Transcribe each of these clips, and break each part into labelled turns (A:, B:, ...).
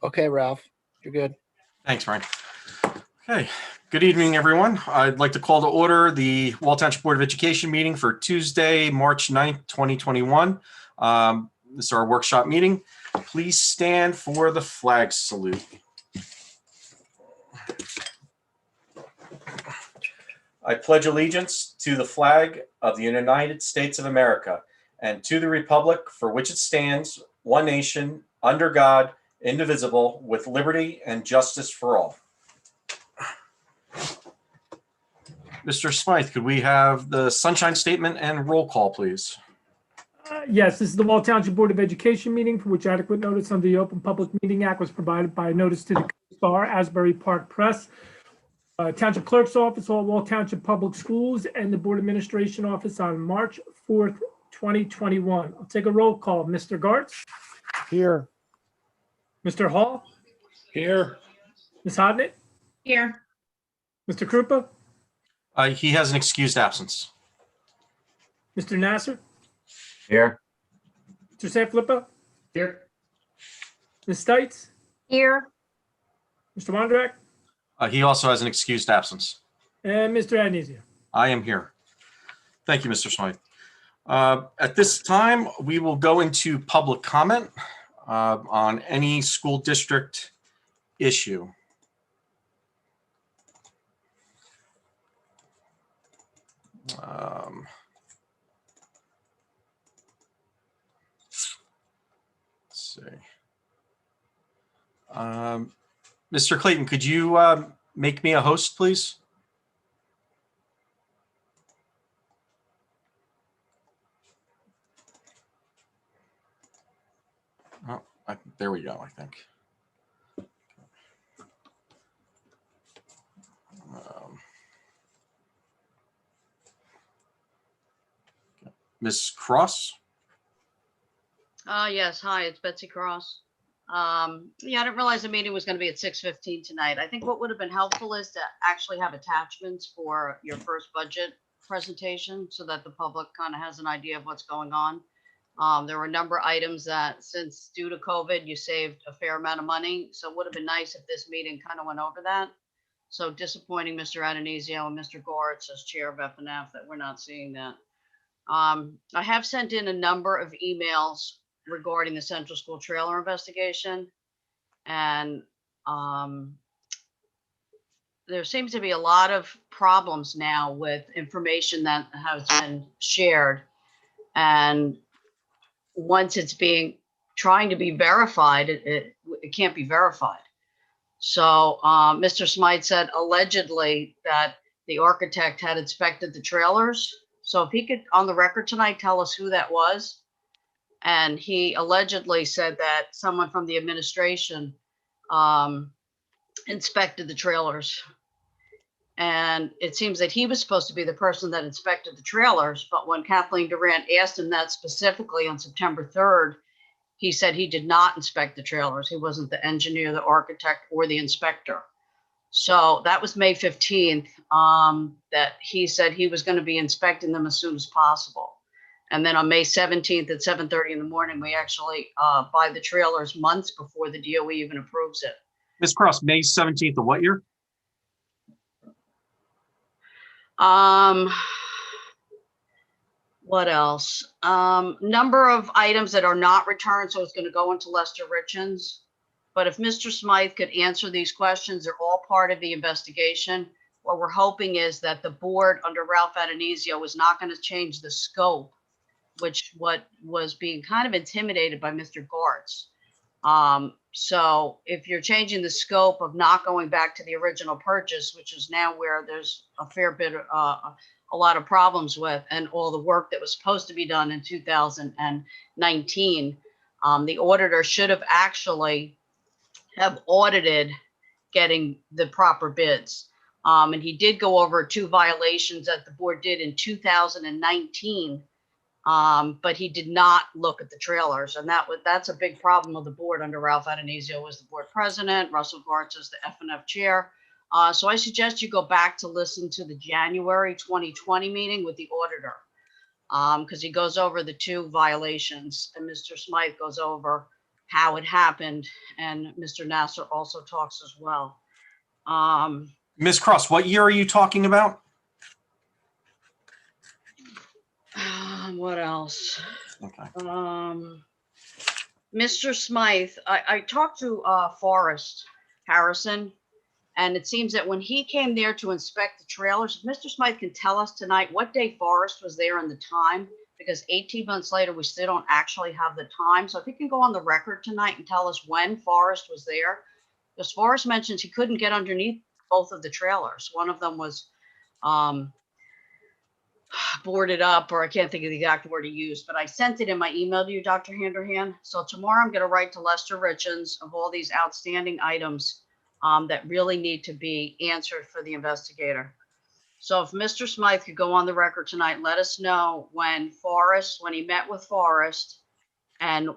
A: Okay, Ralph, you're good.
B: Thanks, Ryan. Okay, good evening, everyone. I'd like to call to order the Wall Township Board of Education meeting for Tuesday, March 9th, 2021. This is our workshop meeting. Please stand for the flag salute. I pledge allegiance to the flag of the United States of America and to the republic for which it stands, one nation, under God, indivisible, with liberty and justice for all. Mr. Smythe, could we have the sunshine statement and roll call, please?
C: Yes, this is the Wall Township Board of Education meeting for which adequate notice under the Open Public Meeting Act was provided by notice to the Star, Asbury Park Press, Township Clerk's Office, all Wall Township Public Schools, and the Board Administration Office on March 4th, 2021. I'll take a roll call. Mr. Gartz?
A: Here.
C: Mr. Hall?
A: Here.
C: Ms. Hodnett?
D: Here.
C: Mr. Krupa?
B: He has an excused absence.
C: Mr. Nasser?
A: Here.
C: Mr. Sanfilippo?
A: Here.
C: Ms. Stites?
D: Here.
C: Mr. Wondrak?
B: He also has an excused absence.
C: And Mr. Adenizio?
B: I am here. Thank you, Mr. Smythe. At this time, we will go into public comment on any school district issue. Let's see. Mr. Clayton, could you make me a host, please? Oh, there we go, I think. Ms. Cross?
D: Yes. Hi, it's Betsy Cross. Yeah, I didn't realize the meeting was going to be at 6:15 tonight. I think what would have been helpful is to actually have attachments for your first budget presentation so that the public kind of has an idea of what's going on. There were a number of items that, since due to COVID, you saved a fair amount of money. So it would have been nice if this meeting kind of went over that. So disappointing Mr. Adenizio and Mr. Goretz as chair of FNF that we're not seeing that. I have sent in a number of emails regarding the Central School trailer investigation. And there seems to be a lot of problems now with information that has been shared. And once it's trying to be verified, it can't be verified. So Mr. Smythe said allegedly that the architect had inspected the trailers. So if he could, on the record tonight, tell us who that was. And he allegedly said that someone from the administration inspected the trailers. And it seems that he was supposed to be the person that inspected the trailers. But when Kathleen Durant asked him that specifically on September 3rd, he said he did not inspect the trailers. He wasn't the engineer, the architect, or the inspector. So that was May 15th that he said he was going to be inspecting them as soon as possible. And then on May 17th at 7:30 in the morning, we actually buy the trailers months before the DOE even approves it.
B: Ms. Cross, May 17th of what year?
D: What else? Number of items that are not returned, so it's going to go into Lester Richens. But if Mr. Smythe could answer these questions, they're all part of the investigation. What we're hoping is that the board under Ralph Adenizio is not going to change the scope, which was being kind of intimidated by Mr. Gartz. So if you're changing the scope of not going back to the original purchase, which is now where there's a fair bit, a lot of problems with, and all the work that was supposed to be done in 2019, the auditor should have actually have audited getting the proper bids. And he did go over 2 violations that the board did in 2019. But he did not look at the trailers, and that's a big problem of the board under Ralph Adenizio as the board president, Russell Gartz as the FNF chair. So I suggest you go back to listen to the January 2020 meeting with the auditor, because he goes over the 2 violations, and Mr. Smythe goes over how it happened. And Mr. Nasser also talks as well.
B: Ms. Cross, what year are you talking about?
D: What else?
B: Okay.
D: Mr. Smythe, I talked to Forrest Harrison, and it seems that when he came there to inspect the trailers, if Mr. Smythe can tell us tonight what day Forrest was there and the time, because 18 months later, we still don't actually have the time. So if he can go on the record tonight and tell us when Forrest was there, because Forrest mentions he couldn't get underneath both of the trailers. One of them was boarded up, or I can't think of the exact word he used, but I sent it in my email to you, Dr. Handerhan. So tomorrow I'm going to write to Lester Richens of all these outstanding items that really need to be answered for the investigator. So if Mr. Smythe could go on the record tonight, let us know when he met with Forrest, and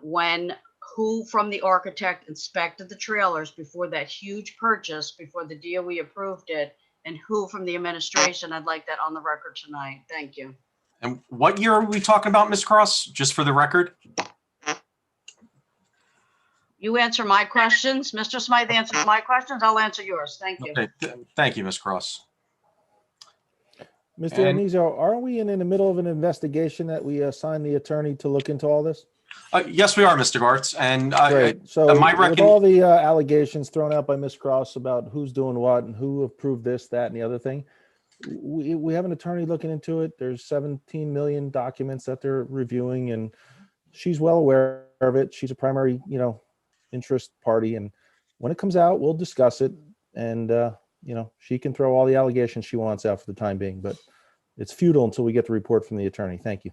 D: who from the architect inspected the trailers before that huge purchase, before the DOE approved it, and who from the administration. I'd like that on the record tonight. Thank you.
B: And what year are we talking about, Ms. Cross, just for the record?
D: You answer my questions. Mr. Smythe answers my questions. I'll answer yours. Thank you.
B: Okay. Thank you, Ms. Cross.
A: Mr.
B: And-
A: Anizio, are we in the middle of an investigation that we assigned the attorney to look into all this?
B: Yes, we are, Mr. Gartz. And
A: Great. So
B: my
A: with all the allegations thrown out by Ms. Cross about who's doing what and who approved this, that, and the other thing, we have an attorney looking into it. There's 17 million documents that they're reviewing, and she's well aware of it. She's a primary, interest party. And when it comes out, we'll discuss it. And, she can throw all the allegations she wants out for the time being, but it's futile until we get the report from the attorney. Thank you.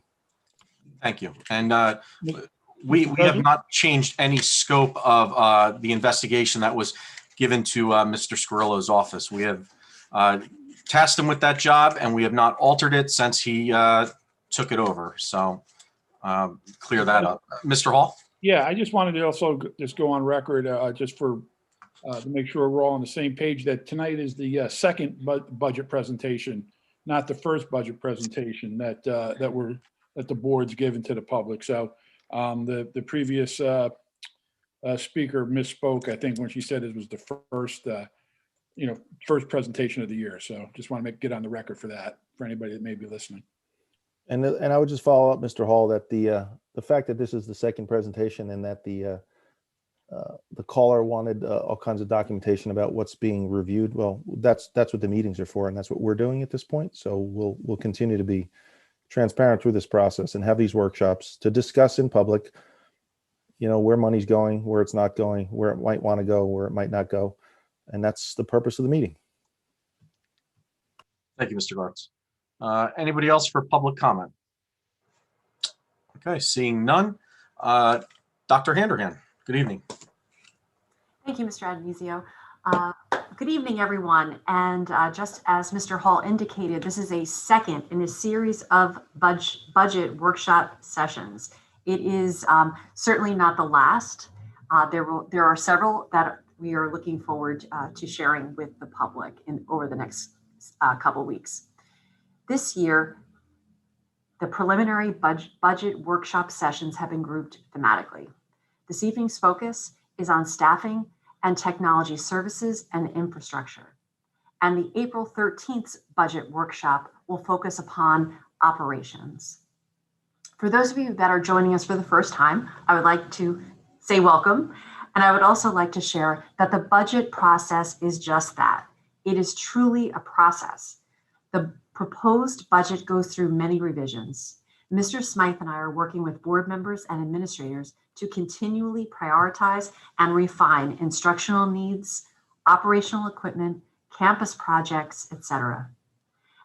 B: Thank you. And we have not changed any scope of the investigation that was given to Mr. Scarillo's office. We have tasked him with that job, and we have not altered it since he took it over. So clear that up. Mr. Hall?
E: Yeah, I just wanted to also just go on record just for to make sure we're all on the same page that tonight is the second budget presentation, not the first budget presentation that the board's given to the public. So the previous speaker misspoke, I think, when she said it was the first presentation of the year. So just want to get on the record for that, for anybody that may be listening.
A: And I would just follow up, Mr. Hall, that the fact that this is the second presentation and that the caller wanted all kinds of documentation about what's being reviewed. Well, that's what the meetings are for, and that's what we're doing at this point. So we'll continue to be transparent through this process and have these workshops to discuss in public, where money's going, where it's not going, where it might want to go, where it might not go. And that's the purpose of the meeting.
B: Thank you, Mr. Gartz. Anybody else for public comment? Okay, seeing none. Dr. Handerhan, good evening.
F: Thank you, Mr. Advisio. Good evening, everyone. And just as Mr. Hall indicated, this is a second in a series of budget workshop sessions. It is certainly not the last. There are several that we are looking forward to sharing with the public over the next couple weeks. This year, the preliminary budget workshop sessions have been grouped thematically. This evening's focus is on staffing and technology services and infrastructure. And the April 13th budget workshop will focus upon operations. For those of you that are joining us for the first time, I would like to say welcome. And I would also like to share that the budget process is just that. It is truly a process. The proposed budget goes through many revisions. Mr. Smythe and I are working with board members and administrators to continually prioritize and refine instructional needs, operational equipment, campus projects, etc.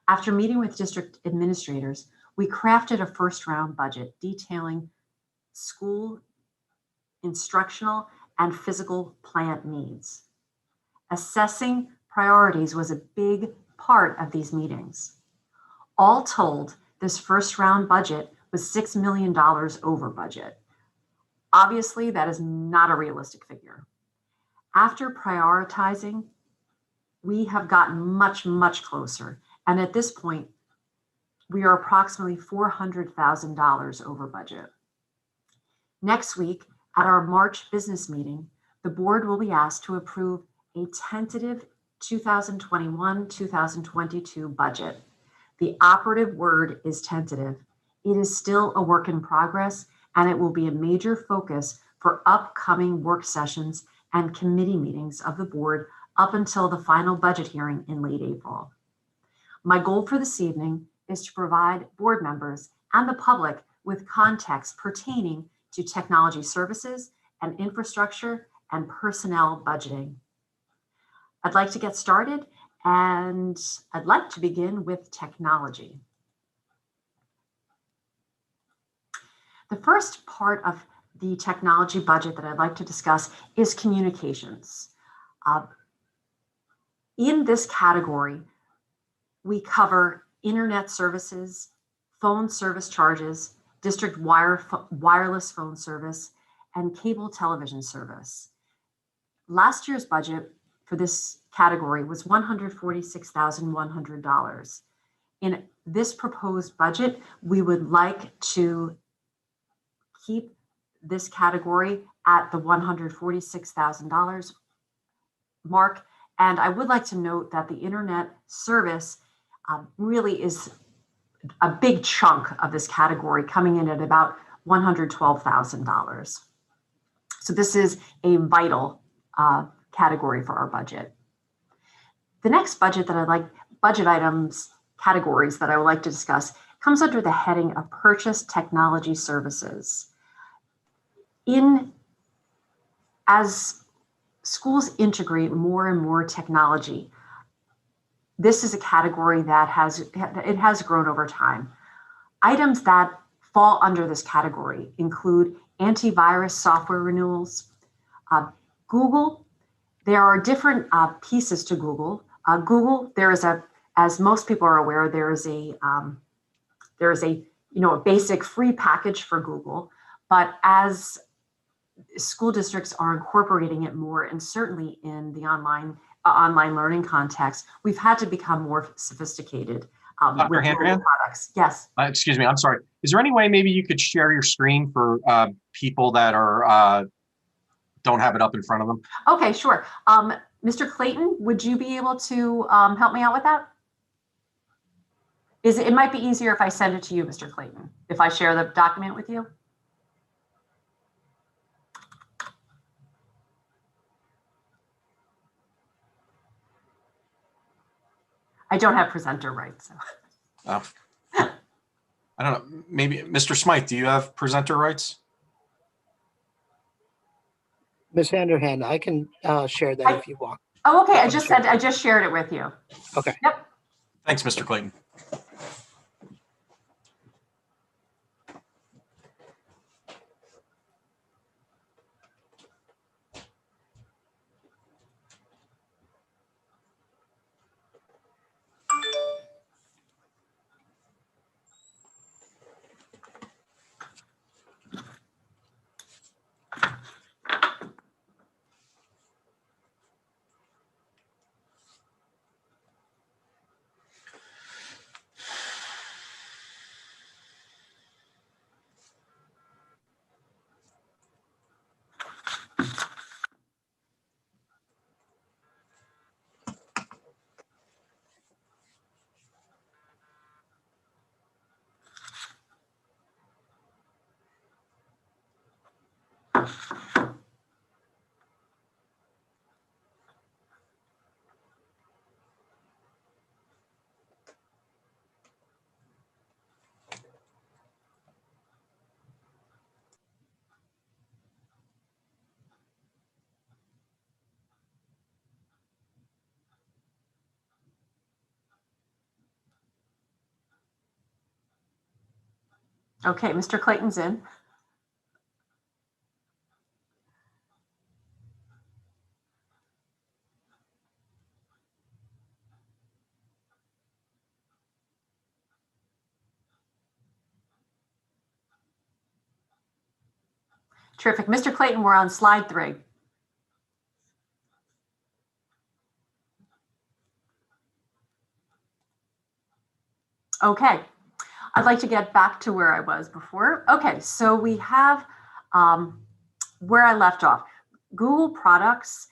F: After meeting with district administrators, we crafted a first round budget detailing school, instructional, and physical plant needs. Assessing priorities was a big part of these meetings. All told, this first round budget was $6 million over budget. Obviously, that is not a realistic figure. After prioritizing, we have gotten much, much closer. And at this point, we are approximately $400,000 over budget. Next week, At our March business meeting, the board will be asked to approve a tentative 2021-2022 budget. The operative word is tentative. It is still a work in progress, and it will be a major focus for upcoming work sessions and committee meetings of the board up until the final budget hearing in late April. My goal for this evening is to provide board members and the public with context pertaining to technology services and infrastructure and personnel budgeting. I'd like to get started, and I'd like to begin with technology. The first part of the technology budget that I'd like to discuss is communications. In this category, we cover internet services, phone service charges, district wireless phone service, and cable television service. Last year's budget for this category was $146,100. In this proposed budget, we would like to keep this category at the $146,000 mark. And I would like to note that the internet service really is a big chunk of this category, coming in at about $112,000. So this is a vital category for our budget. The next budget items categories that I would like to discuss comes under the heading of purchase technology services. As schools integrate more and more technology, this is a category that has grown over time. Items that fall under this category include antivirus software renewals, Google. There are different pieces to Google. Google, as most people are aware, there is a basic free package for Google, but as school districts are incorporating it more, and certainly in the online learning context, we've had to become more sophisticated with Google products. Yes.
B: Excuse me, I'm sorry. Is there any way maybe you could share your screen for people that are don't have it up in front of them?
F: Okay, sure. Mr. Clayton, would you be able to help me out with that? It might be easier if I send it to you, Mr. Clayton, if I share the document with you. I don't have presenter rights. So.
B: I don't know. Maybe Mr. Smythe, do you have presenter rights?
G: Ms. Vanderhand, I can share that if you want.
F: Oh, okay. I just shared it with you.
G: Okay.
F: Yep.
B: Thanks, Mr. Clayton.
F: Okay, Mr. Clayton's in. Terrific. Mr. Clayton, we're on slide 3. Okay, I'd like to get back to where I was before. Okay, so we have where I left off. Google products,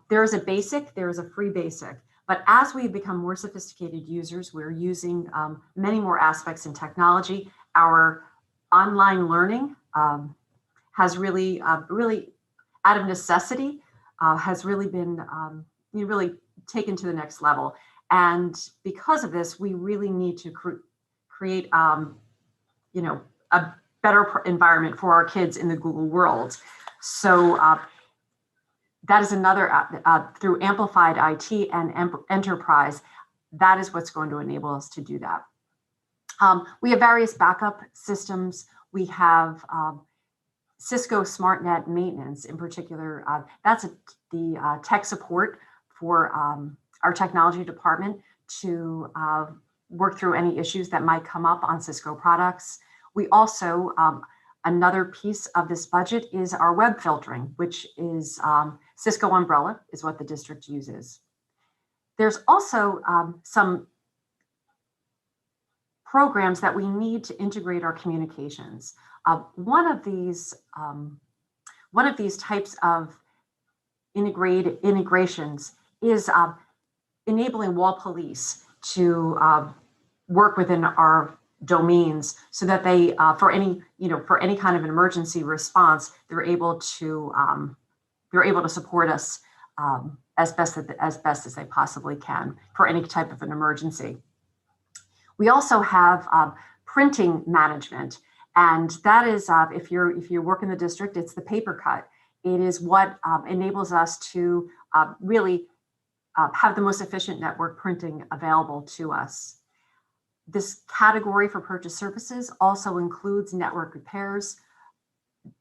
F: there's a basic, there's a free basic. But as we become more sophisticated users, we're using many more aspects in technology. Our online learning has really, really out of necessity, has really been really taken to the next level. And because of this, we really need to create, a better environment for our kids in the Google world. So that is another, through Amplified IT and Enterprise, that is what's going to enable us to do that. We have various backup systems. We have Cisco SmartNet maintenance in particular. That's the tech support for our technology department to work through any issues that might come up on Cisco products. We also, another piece of this budget is our web filtering, which is Cisco Umbrella is what the district uses. There's also some programs that we need to integrate our communications. One of these types of integrations is enabling wall police to work within our domains so that they, for any kind of an emergency response, they're able to support us as best as they possibly can for any type of an emergency. We also have printing management, and that is if you work in the district, it's the paper cut. It is what enables us to really have the most efficient network printing available to us. This category for purchase services also includes network repairs,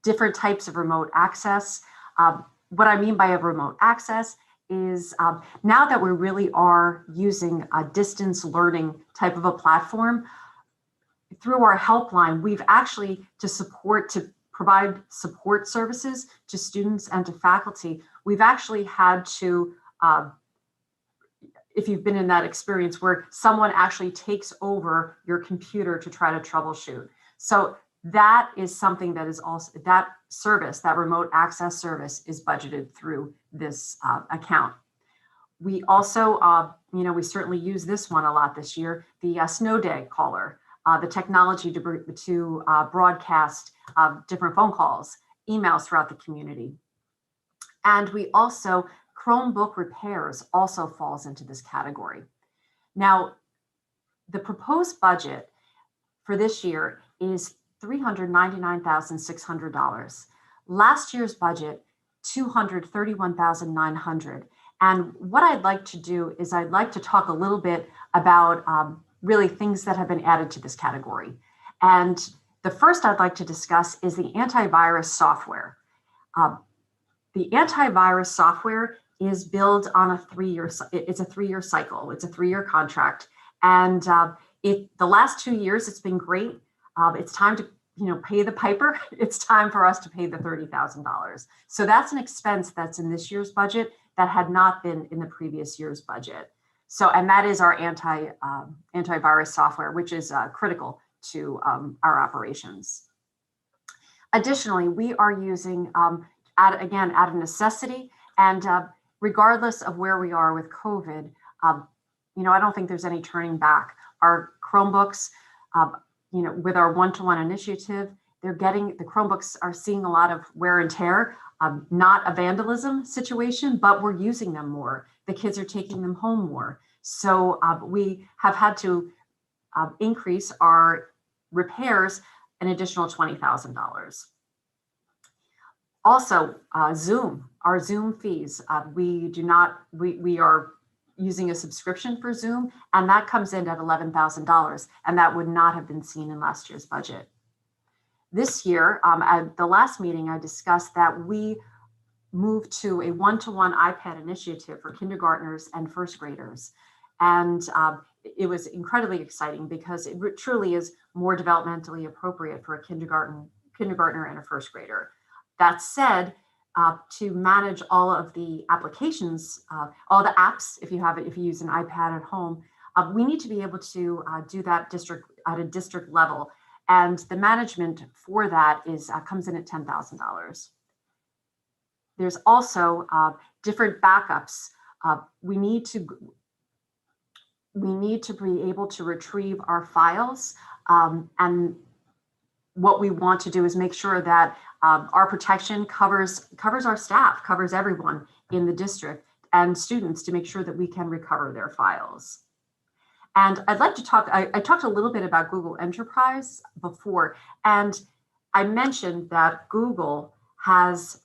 F: different types of remote access. What I mean by a remote access is now that we really are using a distance learning type of a platform, through our helpline, we've actually to provide support services to students and to faculty, we've actually had to, if you've been in that experience where someone actually takes over your computer to try to troubleshoot. So that is something that is also, that service, that remote access service is budgeted through this account. We also, we certainly use this one a lot this year, the snow day caller, the technology to broadcast different phone calls, emails throughout the community. And we also, Chromebook repairs also falls into this category. Now, the proposed budget for this year is $399,600. Last year's budget, $231,900. And what I'd like to do is I'd like to talk a little bit about really things that have been added to this category. And the first I'd like to discuss is the antivirus software. The antivirus software is billed on a 3-year, it's a 3-year cycle. It's a 3-year contract. And the last 2 years, it's been great. It's time to pay the piper. It's time for us to pay the $30,000. So that's an expense that's in this year's budget that had not been in the previous year's budget. So, and that is our antivirus software, which is critical to our operations. Additionally, we are using, out of necessity, and regardless of where we are with COVID, I don't think there's any turning back. Our Chromebooks, with our one-to-one initiative, the Chromebooks are seeing a lot of wear and tear, not a vandalism situation, but we're using them more. The kids are taking them home more. So we have had to increase our repairs an additional $20,000. Also, Zoom, our Zoom fees, we are using a subscription for Zoom, and that comes in at $11,000, and that would not have been seen in last year's budget. This year, at the last meeting, I discussed that we moved to a one-to-one iPad initiative for kindergartners and first graders. And it was incredibly exciting because it truly is more developmentally appropriate for a kindergartner and a first grader. That said, to manage all of the applications, all the apps, if you use an iPad at home, we need to be able to do that at a district level. And the management for that comes in at $10,000. there's also different backups. We need to be able to retrieve our files, and what we want to do is make sure that our protection covers our staff, covers everyone in the district and students, to make sure that we can recover their files. And I'd like to talk, I talked a little bit about Google Enterprise before, and I mentioned that Google has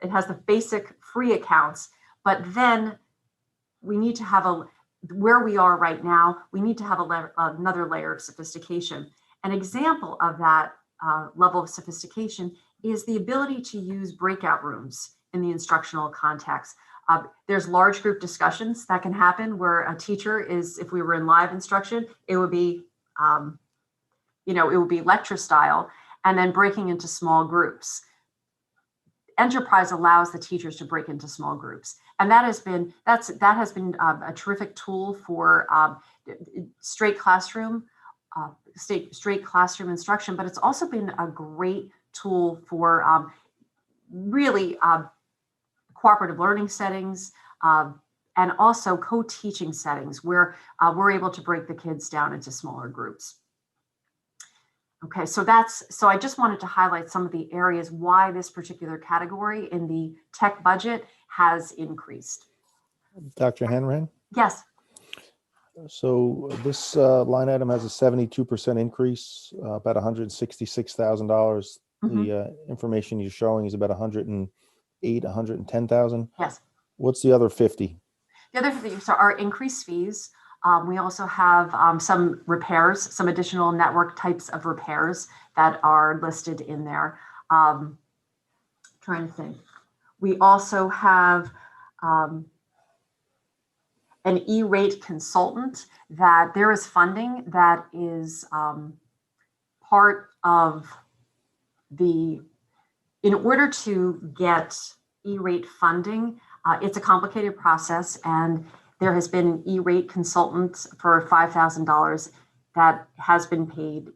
F: the basic free accounts, but then we need to have where we are right now, we need to have another layer of sophistication. An example of that level of sophistication is the ability to use breakout rooms in the instructional context. There's large group discussions that can happen where a teacher if we were in live instruction, it would be, it would be lecture style, and then breaking into small groups. Enterprise allows the teachers to break into small groups, and that has been a terrific tool for straight classroom instruction. But it's also been a great tool for really cooperative learning settings, and also co-teaching settings where we're able to break the kids down into smaller groups. Okay, so I just wanted to highlight some of the areas why this particular category in the tech budget has increased.
A: Dr. Hanrahan?
F: Yes.
A: So this line item has a 72% increase, about $166,000. The information you're showing is about 110,000.
F: Yes.
A: What's the other 50?
F: The other 50 are increased fees. We also have some repairs, some additional network types of repairs that are listed in there. Trying to think. We also have an E-rate consultant that there is funding that is part of in order to get E-rate funding, it's a complicated process, and there has been an E-rate consultant for $5,000 that has been paid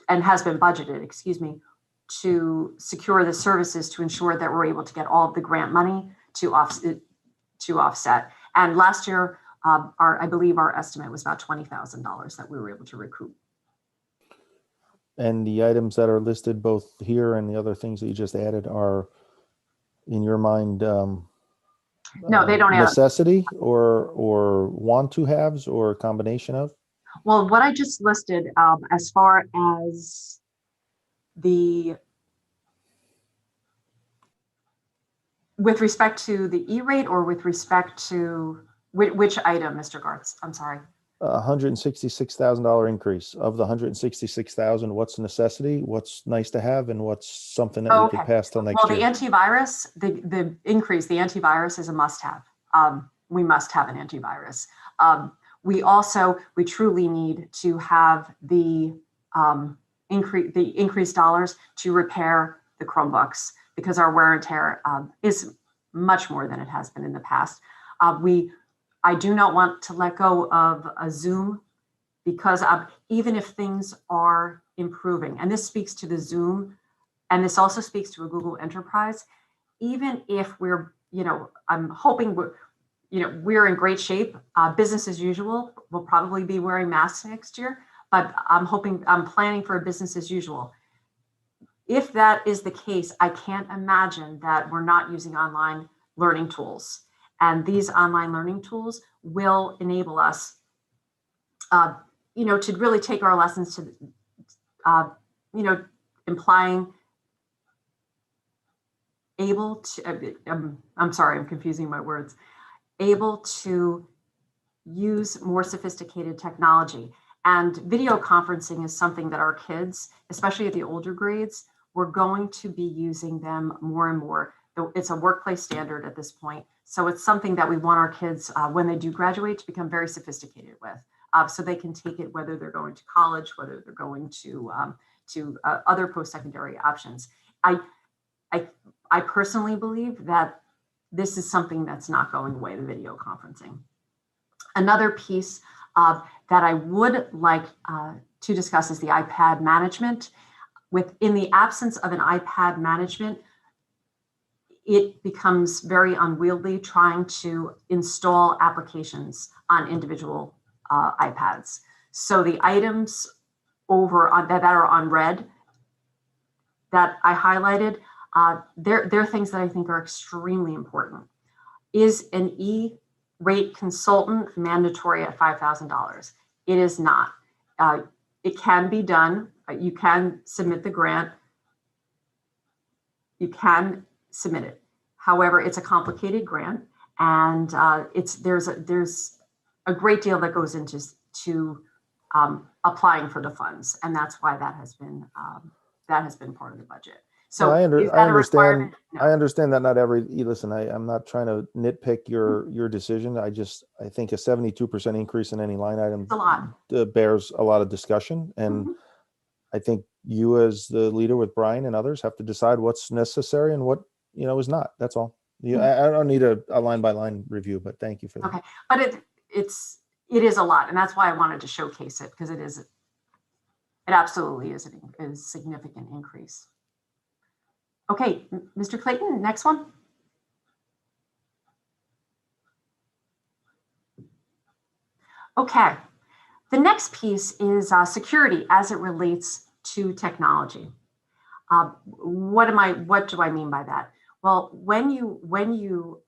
F: and has been budgeted, to secure the services to ensure that we're able to get all of the grant money to offset. And last year, I believe our estimate was about $20,000 that we were able to recoup.
A: And the items that are listed both here and the other things that you just added are, in your mind,
F: no, they don't have
A: necessity or want to haves or a combination of?
F: Well, what I just listed as far as with respect to the E-rate, or with respect to which item, Mr. Gartz? I'm sorry.
A: $166,000 increase. Of the $166,000, what's necessity, what's nice to have, and what's something that we could pass till next year?
F: Well, the antivirus, the increase, the antivirus is a must-have. We must have an antivirus. We truly need to have the increased dollars to repair the Chromebooks, because our wear and tear is much more than it has been in the past. I do not want to let go of a Zoom, because even if things are improving, and this speaks to the Zoom, and this also speaks to a Google Enterprise, even if we're, I'm hoping we're in great shape. Business as usual. We'll probably be wearing masks next year, but I'm planning for a business as usual. If that is the case, I can't imagine that we're not using online learning tools. And these online learning tools will enable us, to really take our lessons to, implying able to, I'm sorry, I'm confusing my words, able to use more sophisticated technology. And video conferencing is something that our kids, especially at the older grades, we're going to be using them more and more. It's a workplace standard at this point. So it's something that we want our kids, when they do graduate, to become very sophisticated with, so they can take it whether they're going to college, whether they're going to other post-secondary options. I personally believe that this is something that's not going away, the video conferencing. Another piece that I would like to discuss is the iPad management. In the absence of an iPad management, it becomes very unwieldy trying to install applications on individual iPads. So the items over on that are on red that I highlighted, they're things that I think are extremely important. Is an E-rate consultant mandatory at $5,000? It is not. It can be done. You can submit the grant. You can submit it. However, it's a complicated grant, and there's a great deal that goes into applying for the funds, and that's why that has been part of the budget. So
A: No, I
F: is that a requirement? No.
A: I understand that not every, listen, I'm not trying to nitpick your decision. I think a 72% increase in any line item
F: It's a lot.
A: Bears a lot of discussion. And
F: Mhm.
A: I think you as the leader with Brian and others have to decide what's necessary and what, is not. That's all. I don't need a line by line review, but thank you for that.
F: Okay, but it is a lot, and that's why I wanted to showcase it, because it absolutely is a significant increase. Okay, Mr. Clayton, next one. Okay, the next piece is security as it relates to technology. What do I mean by that? Well, when you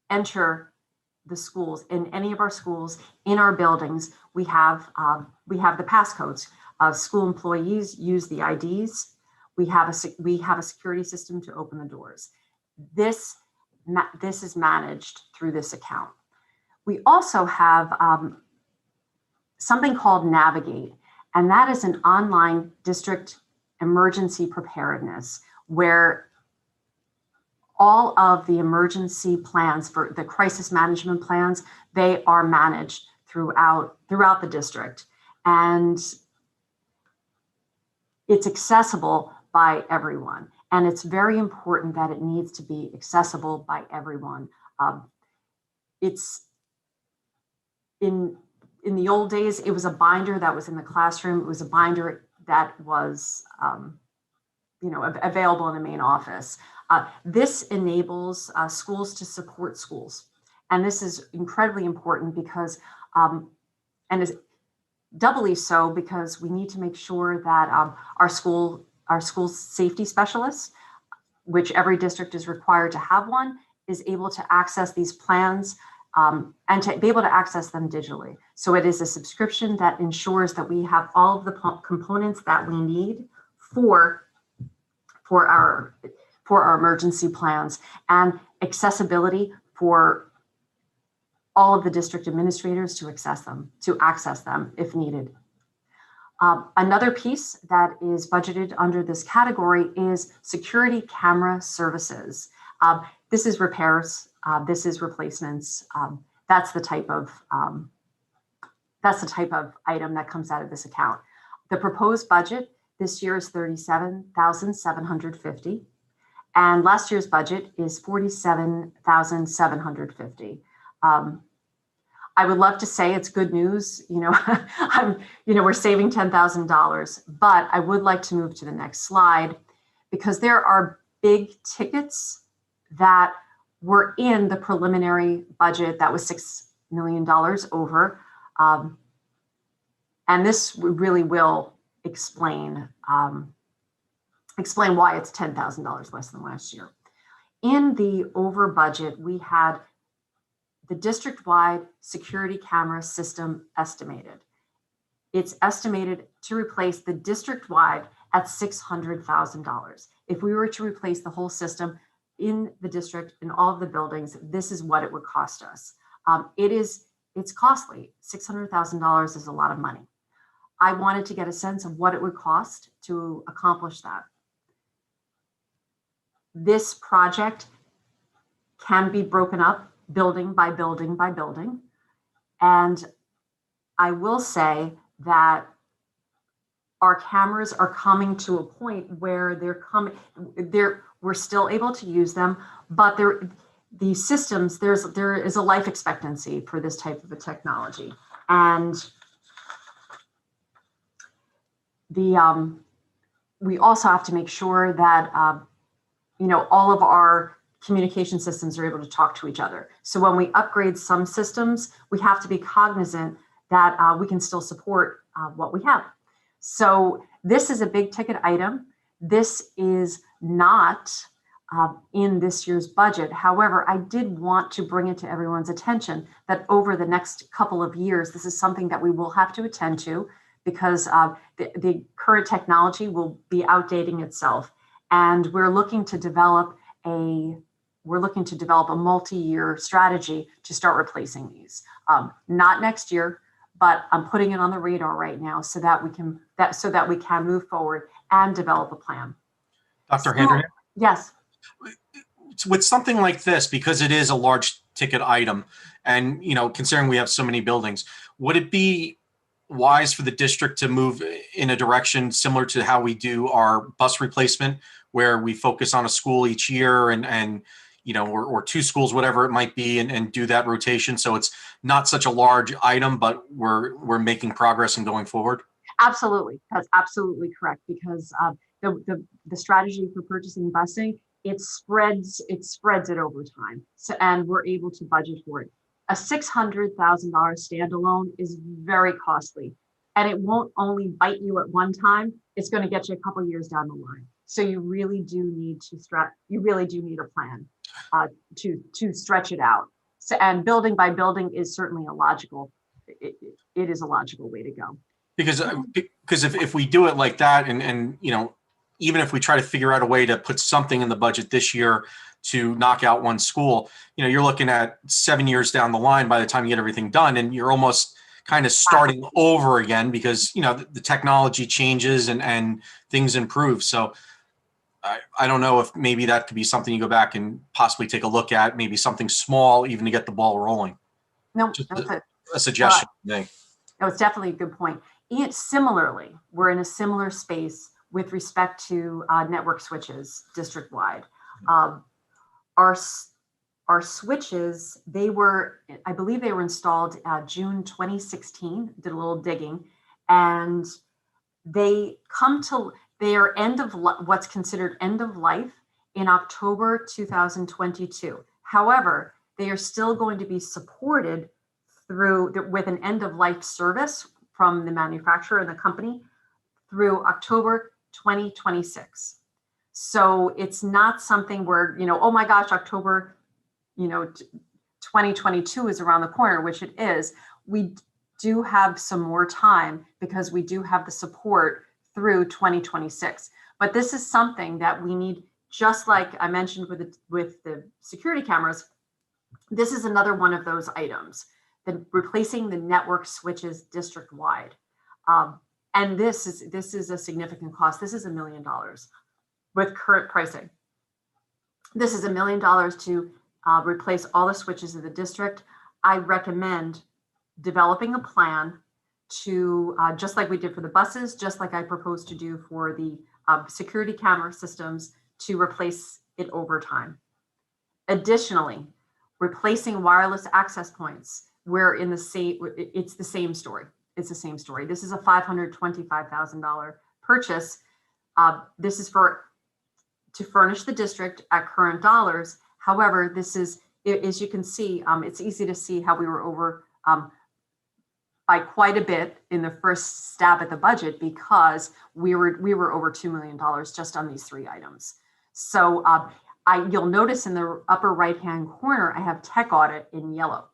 F: enter the schools, in any of our schools, in our buildings, we have the passcodes. School employees use the IDs. We have a security system to open the doors. This is managed through this account. We also have something called Navigate, and that is an online district emergency preparedness where all of the emergency plans for the crisis management plans, they are managed throughout the district. And it's accessible by everyone. And it's very important that it needs to be accessible by everyone. It's in the old days, it was a binder that was in the classroom. It was a binder that was available in the main office. This enables schools to support schools. And this is incredibly important because, and is doubly so because we need to make sure that our school safety specialists, which every district is required to have one, is able to access these plans and to be able to access them digitally. So it is a subscription that ensures that we have all of the components that we need for our emergency plans, and accessibility for all of the district administrators to access them if needed. Another piece that is budgeted under this category is security camera services. This is repairs. This is replacements. That's the type of item that comes out of this account. The proposed budget this year is $37,750, and last year's budget is $47,750. I would love to say it's good news. We're saving $10,000, but I would like to move to the next slide because there are big tickets that were in the preliminary budget that was $6 million over. And this really will explain why it's $10,000 less than last year. In the over budget, we had the district-wide security camera system estimated. It's estimated to replace the district-wide at $600,000. If we were to replace the whole system in the district, in all of the buildings, this is what it would cost us. It's costly. $600,000 is a lot of money. I wanted to get a sense of what it would cost to accomplish that. This project can be broken up building by building by building. And I will say that our cameras are coming to a point where we're still able to use them, but these systems, there is a life expectancy for this type of a technology. And we also have to make sure that all of our communication systems are able to talk to each other. So when we upgrade some systems, we have to be cognizant that we can still support what we have. So this is a big ticket item. This is not in this year's budget. However, I did want to bring it to everyone's attention that over the next couple of years, this is something that we will have to attend to, because the current technology will be outdating itself. And we're looking to develop a multi-year strategy to start replacing these. Not next year, but I'm putting it on the radar right now so that we can move forward and develop a plan.
B: Dr. Henderson?
F: Yes.
B: With something like this, because it is a large ticket item, and considering we have so many buildings, would it be wise for the district to move in a direction similar to how we do our bus replacement, where we focus on a school each year and or two schools, whatever it might be, and do that rotation, so it's not such a large item, but we're making progress and going forward?
F: Absolutely, that's absolutely correct, because the strategy for purchasing busing, it spreads it over time. So, and we're able to budget for it. A $600,000 standalone is very costly, and it won't only bite you at one time. It's going to get you a couple years down the line. So you really do need a plan to stretch it out. So, and building by building is certainly it is a logical way to go. Because
B: if we do it like that, and even if we try to figure out a way to put something in the budget this year to knock out one school, you're looking at 7 years down the line by the time you get everything done, and you're almost kind of starting over again, because the technology changes and things improve. So I don't know if maybe that could be something you go back and possibly take a look at, maybe something small, even to get the ball rolling.
F: No,
B: just a suggestion.
F: No, it's definitely a good point. Similarly, we're in a similar space with respect to network switches district-wide. Our switches, I believe they were installed June 2016, did a little digging, and they are what's considered end of life in October 2022. However, they are still going to be supported with an end of life service from the manufacturer and the company through October 2026. So it's not something where, oh my gosh, October, 2022 is around the corner, which it is. We do have some more time because we do have the support through 2026. But this is something that we need, just like I mentioned with the security cameras. This is another one of those items, replacing the network switches district-wide. And this is a significant cost. This is $1 million with current pricing. This is $1 million to replace all the switches in the district. I recommend developing a plan to, just like we did for the buses, just like I proposed to do for the security camera systems, to replace it over time. Additionally, replacing wireless access points, it's the same story. It's the same story. This is a $525,000 purchase. This is to furnish the district at current dollars. However, this is, as you can see, it's easy to see how we were over by quite a bit in the first stab at the budget, because we were over $2 million just on these three items. So you'll notice in the upper right-hand corner, I have tech audit in yellow.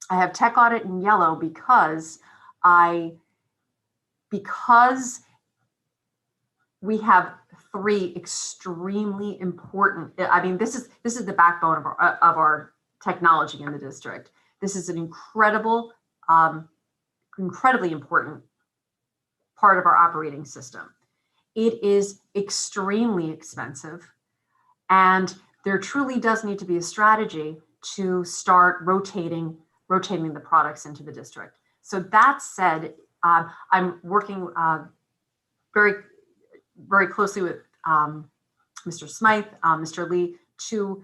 F: I have tech audit in yellow because we have three extremely important. I mean, this is the backbone of our technology in the district. This is an incredibly important part of our operating system. It is extremely expensive, and there truly does need to be a strategy to start rotating the products into the district. So that said, I'm working very, very closely with Mr. Smythe, Mr. Lee, to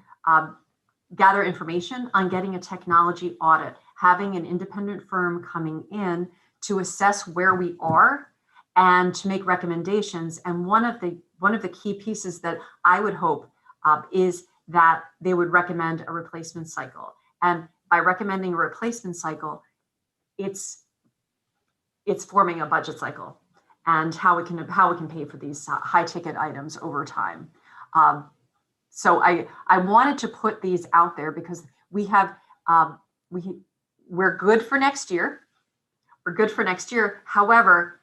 F: gather information on getting a technology audit, having an independent firm coming in to assess where we are and to make recommendations. And one of the the key pieces that I would hope is that they would recommend a replacement cycle. And by recommending a replacement cycle, it's forming a budget cycle and how we can pay for these high ticket items over time. So I wanted to put these out there because we're good for next year. We're good for next year. However,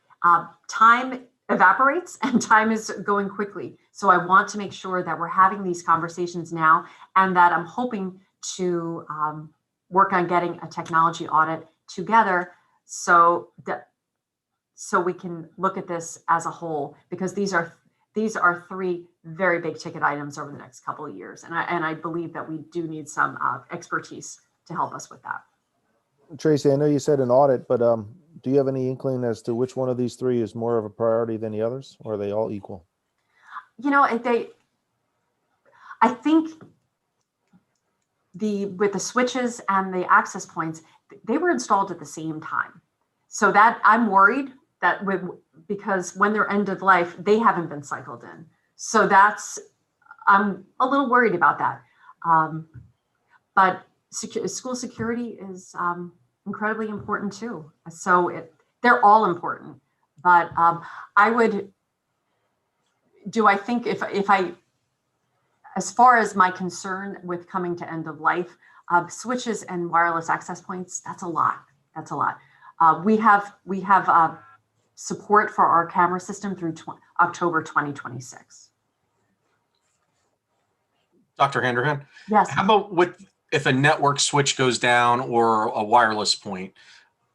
F: time evaporates and time is going quickly. So I want to make sure that we're having these conversations now, and that I'm hoping to work on getting a technology audit together so we can look at this as a whole, because these are three very big ticket items over the next couple of years. And I believe that we do need some expertise to help us with that.
A: Tracy, I know you said an audit, but do you have any inkling as to which one of these three is more of a priority than the others, or are they all equal?
F: You know, I think with the switches and the access points, they were installed at the same time. So that I'm worried that because when they're end of life, they haven't been cycled in. So I'm a little worried about that. But school security is incredibly important too. So they're all important. But I think if I, as far as my concern with coming to end of life, switches and wireless access points, that's a lot. That's a lot. We have support for our camera system through October 2026.
B: Dr. Handerhan?
F: Yes.
B: How about if a network switch goes down or a wireless point?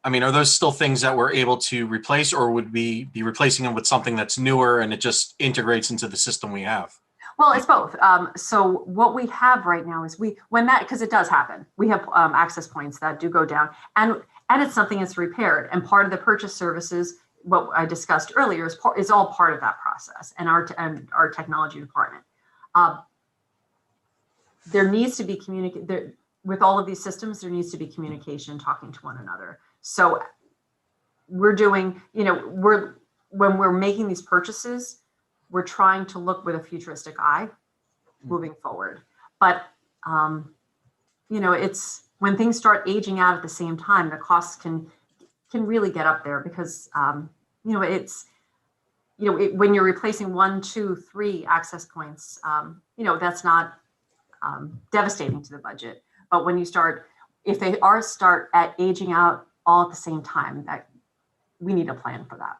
B: I mean, are those still things that we're able to replace, or would we be replacing them with something that's newer and it just integrates into the system we have?
F: Well, it's both. So what we have right now is because it does happen, we have access points that do go down, and it's something that's repaired. And part of the purchase services, what I discussed earlier, is all part of that process, and our technology department. There needs to be communication with all of these systems. There needs to be communication, talking to one another. So we're doing, when we're making these purchases, we're trying to look with a futuristic eye moving forward. But, it's when things start aging out at the same time, the costs can really get up there because, when you're replacing 1, 2, 3 access points, that's not devastating to the budget. But when if they start at aging out all at the same time, that we need a plan for that.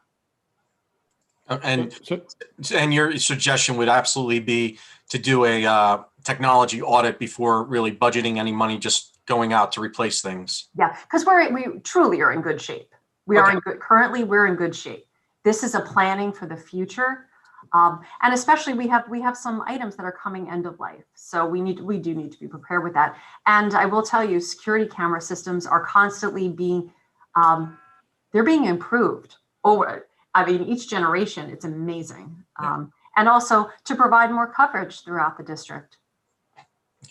B: And your suggestion would absolutely be to do a technology audit before really budgeting any money, just going out to replace things.
F: Yeah, because we truly are in good shape. Currently we're in good shape. This is a planning for the future. And especially we have some items that are coming end of life. So we do need to be prepared with that. And I will tell you, security camera systems are constantly being improved over. I mean, each generation, it's amazing. And also to provide more coverage throughout the district,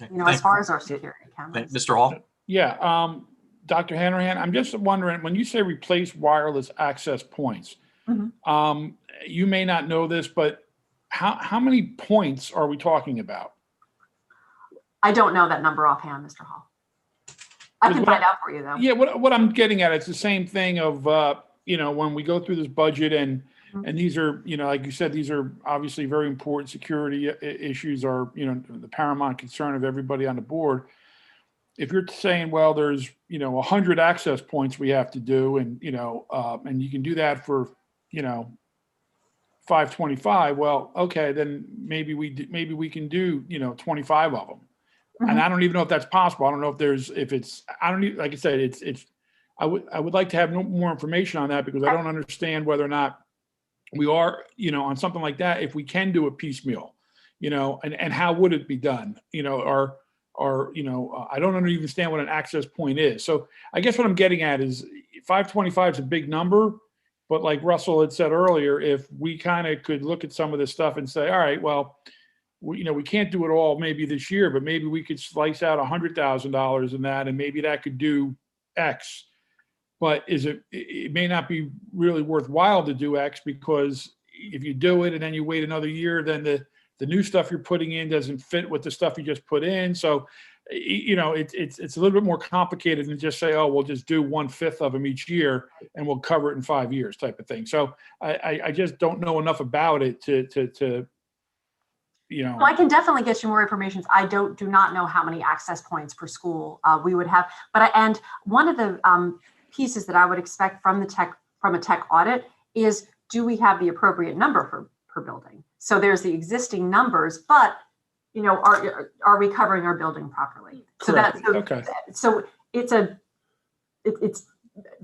B: Okay.
F: as far as our security cameras.
B: Mr. Hall?
E: Yeah, Dr. Hanrahan, I'm just wondering, when you say replace wireless access points, you may not know this, but how many points are we talking about?
F: I don't know that number offhand, Mr. Hall. I can find out for you though.
E: Yeah, what I'm getting at, it's the same thing of, when we go through this budget and these are, like you said, these are obviously very important security issues are, the paramount concern of everybody on the board. If you're saying, well, there's, 100 access points we have to do, and, and you can do that for, 525, well, okay, then maybe we can do, 25 of them. And I don't even know if that's possible. I don't know like I said, I would like to have more information on that, because I don't understand whether or not we are, on something like that, if we can do it piecemeal, and how would it be done, or I don't understand what an access point is. So I guess what I'm getting at is 525 is a big number, but like Russell had said earlier, if we kind of could look at some of this stuff and say, all right, well, we can't do it all maybe this year, but maybe we could slice out $100,000 in that, and maybe that could do X. But it may not be really worthwhile to do X, because if you do it and then you wait another year, then the new stuff you're putting in doesn't fit with the stuff you just put in. So, you know, it's a little bit more complicated than just say, oh, we'll just do 1/5 of them each year and we'll cover it in 5 years type of thing. So I just don't know enough about it to you know.
F: Well, I can definitely get you more information. I do not know how many access points per school we would have, and one of the pieces that I would expect from a tech audit is, do we have the appropriate number per building? So there's the existing numbers, but you know, are we covering our building properly? So
E: Correct.
F: that's
E: Okay.
F: So it's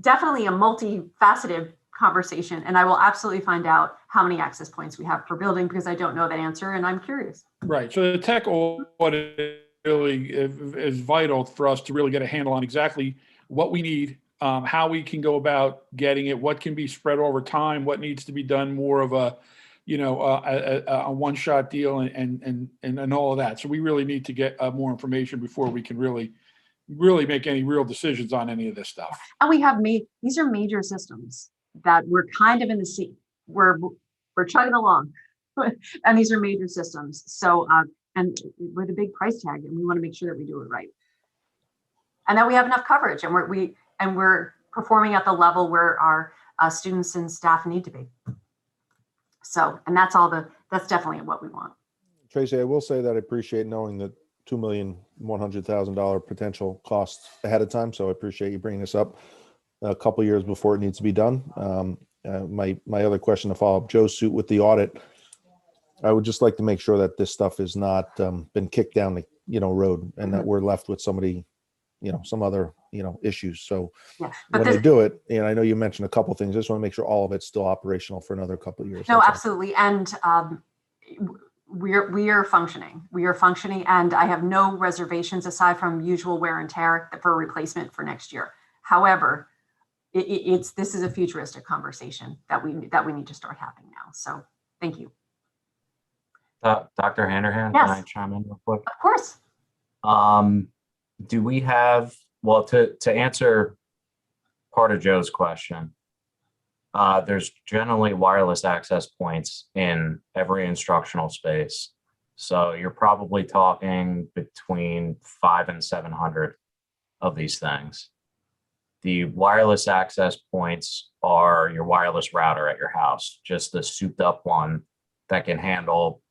F: definitely a multifaceted conversation, and I will absolutely find out how many access points we have per building, because I don't know that answer and I'm curious.
E: Right. So the tech audit really is vital for us to really get a handle on exactly what we need, how we can go about getting it, what can be spread over time, what needs to be done more of a, you know, a one-shot deal and all of that. So we really need to get more information before we can really make any real decisions on any of this stuff.
F: And we have these are major systems that we're kind of in the sea. We're chugging along, and these are major systems. So and with a big price tag, and we want to make sure that we do it right, and that we have enough coverage, and we're performing at the level where our students and staff need to be. So, and that's definitely what we want.
A: Tracy, I will say that I appreciate knowing that $2,100,000 potential costs ahead of time. So I appreciate you bringing this up a couple years before it needs to be done. My other question to follow up Joe's suit with the audit, I would just like to make sure that this stuff has not been kicked down the road, and that we're left with somebody, some other issues. So
F: Yeah,
A: when they do it, and I know you mentioned a couple things, I just want to make sure all of it's still operational for another couple of years.
F: No,
A: That's all.
F: absolutely, and we are functioning. We are functioning, and I have no reservations aside from usual wear and tear for a replacement for next year. However, this is a futuristic conversation that we need to start having now. So thank you.
H: Dr. Handerhan,
F: Yes.
H: can I chime in real quick?
F: Of course.
H: Do we have, well, to answer part of Joe's question, there's generally wireless access points in every instructional space. So you're probably talking between 500 and 700 of these things. The wireless access points are your wireless router at your house, just the souped up one that can handle,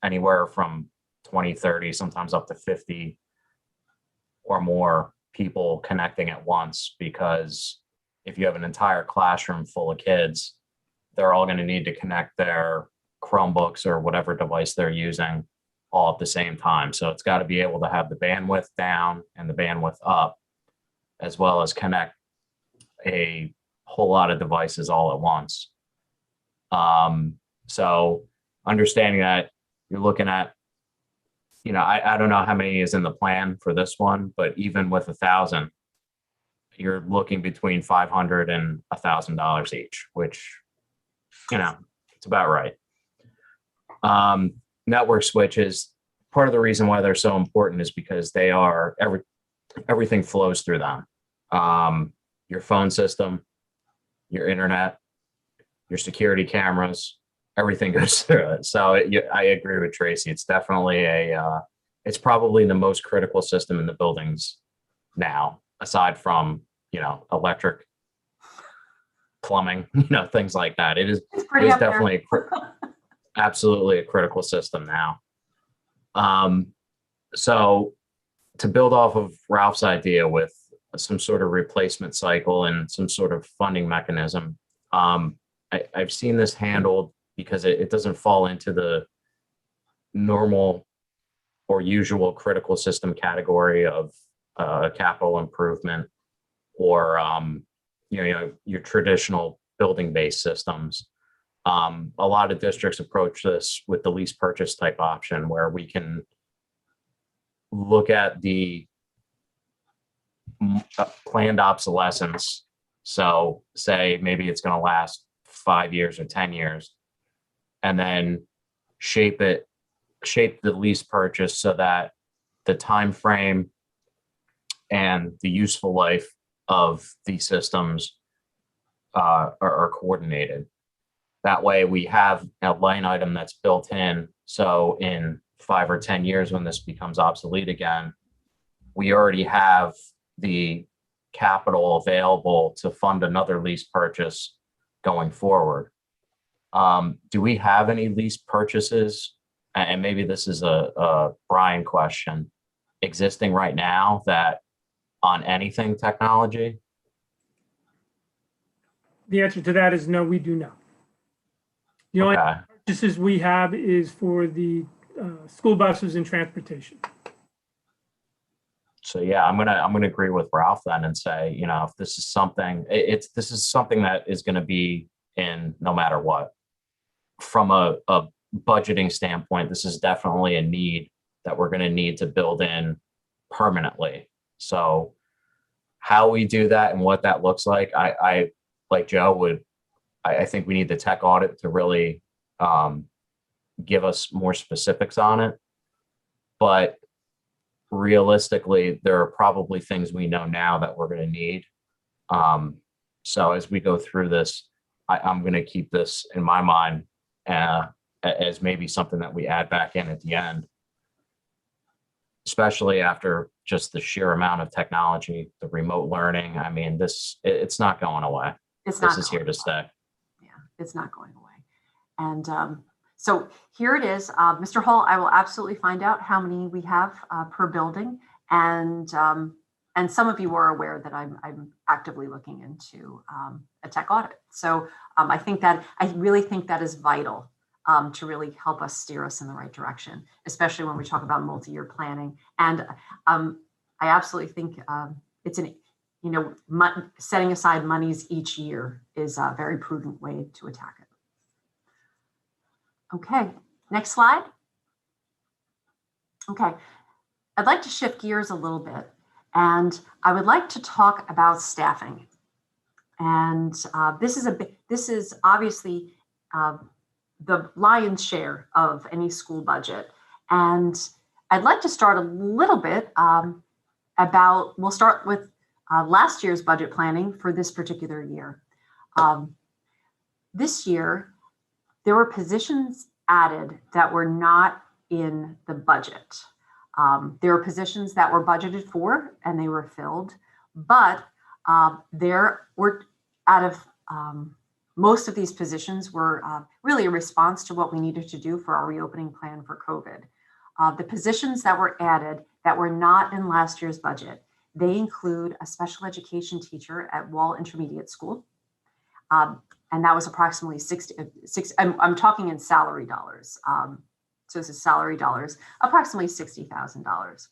H: anywhere from 20, 30, sometimes up to 50 or more people connecting at once, because if you have an entire classroom full of kids, they're all going to need to connect their Chromebooks or whatever device they're using all at the same time. So it's got to be able to have the bandwidth down and the bandwidth up, as well as connect a whole lot of devices all at once. So understanding that you're looking at, I don't know how many is in the plan for this one, but even with 1,000, you're looking between $500 and $1,000 each, which, it's about right. Network switches, part of the reason why they're so important is because they are, everything flows through them. Your phone system, your internet, your security cameras, everything goes through it. So I agree with Tracy. It's definitely it's probably the most critical system in the buildings now, aside from, electric, plumbing, things like that. It is definitely absolutely a critical system now. So to build off of Ralph's idea with some sort of replacement cycle and some sort of funding mechanism, I've seen this handled because it doesn't fall into the normal or usual critical system category of capital improvement or your traditional building-based systems. A lot of districts approach this with the lease purchase type option, where we can look at the planned obsolescence. So say maybe it's going to last 5 years or 10 years, and then shape the lease purchase so that the time frame and the useful life of these systems are coordinated. That way we have a line item that's built in. So in 5 or 10 years, when this becomes obsolete again, we already have the capital available to fund another lease purchase going forward. Do we have any lease purchases? And maybe this is a Brian question, existing right now that on anything technology?
C: The answer to that is no, we do not. The only
H: Okay.
C: purchases we have is for the school buses and transportation.
H: So yeah, I'm gonna agree with Ralph then and say, you know, if this is something, this is something that is gonna be in no matter what. From a budgeting standpoint, this is definitely a need that we're gonna need to build in permanently. So how we do that and what that looks like, I like Joe I think we need the tech audit to really give us more specifics on it. But realistically, there are probably things we know now that we're going to need. So as we go through this, I'm going to keep this in my mind as maybe something that we add back in at the end, especially after just the sheer amount of technology, the remote learning. I mean, it's not going away.
F: It's
H: This
F: not
H: is here to stay.
F: Yeah, it's not going away. And so here it is. Mr. Hall, I will absolutely find out how many we have per building. And some of you are aware that I'm actively looking into a tech audit. So I really think that is vital to really help us steer us in the right direction, especially when we talk about multi-year planning. And I absolutely think setting aside monies each year is a very prudent way to attack it. Okay, next slide. Okay, I'd like to shift gears a little bit, and I would like to talk about staffing. And this is obviously the lion's share of any school budget. And I'd like to start a little bit we'll start with last year's budget planning for this particular year. This year, there were positions added that were not in the budget. There were positions that were budgeted for and they were filled, but there were most of these positions were really a response to what we needed to do for our reopening plan for COVID. The positions that were added that were not in last year's budget, they include a special education teacher at Wall Intermediate School. And that was approximately 60, I'm talking in salary dollars. So this is salary dollars, approximately $60,000.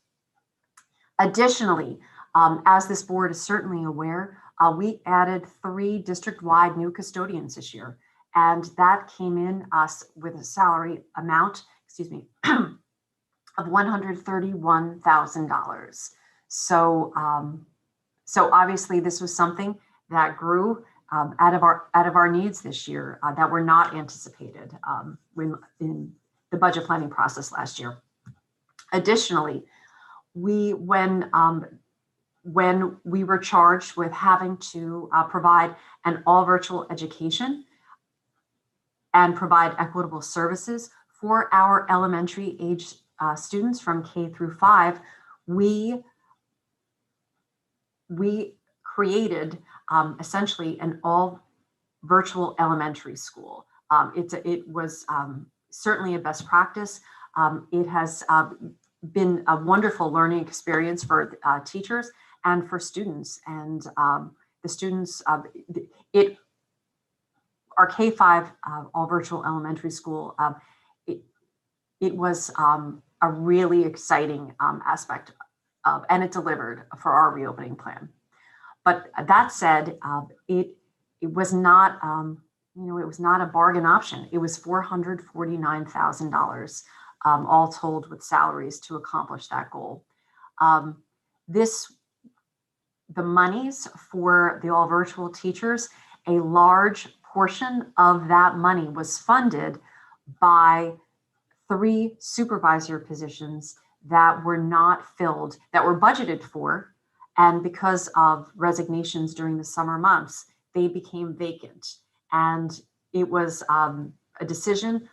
F: Additionally, as this board is certainly aware, we added 3 district-wide new custodians this year. And that came in with a salary amount, of $131,000. So obviously this was something that grew out of our needs this year that were not anticipated in the budget planning process last year. Additionally, when we were charged with having to provide an all virtual education and provide equitable services for our elementary age students from K through 5, we created essentially an all virtual elementary school. It was certainly a best practice. It has been a wonderful learning experience for teachers and for students. And the students, our K-5 all virtual elementary school, it was a really exciting aspect of, and it delivered for our reopening plan. But that said, it was not, it was not a bargain option. It was $449,000, all told with salaries to accomplish that goal. The monies for the all virtual teachers, a large portion of that money was funded by 3 supervisor positions that were not filled, that were budgeted for. And because of resignations during the summer months, they became vacant. And it was a decision,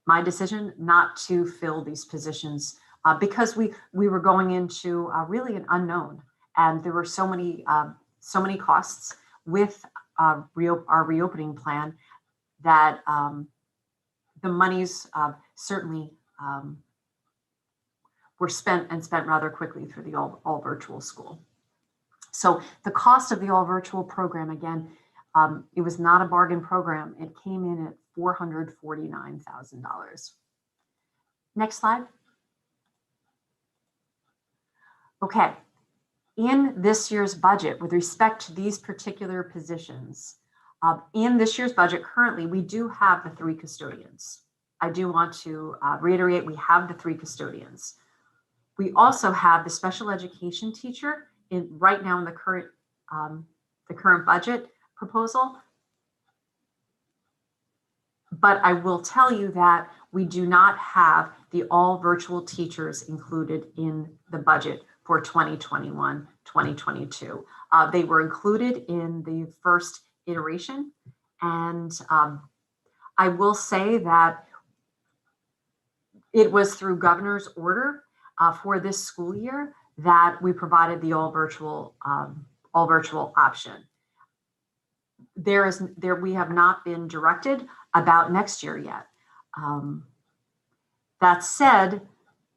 F: my decision, not to fill these positions because we were going into really an unknown, and there were so many costs with our reopening plan that the monies certainly were spent rather quickly through the all virtual school. So the cost of the all virtual program, again, it was not a bargain program. It came in at $449,000. Next slide. Okay, in this year's budget, with respect to these particular positions, in this year's budget currently, we do have the 3 custodians. I do want to reiterate, we have the 3 custodians. We also have the special education teacher right now in the current budget proposal. But I will tell you that we do not have the all virtual teachers included in the budget for 2021, 2022. They were included in the first iteration. And I will say that it was through governor's order for this school year that we provided the all virtual option. We have not been directed about next year yet. That said,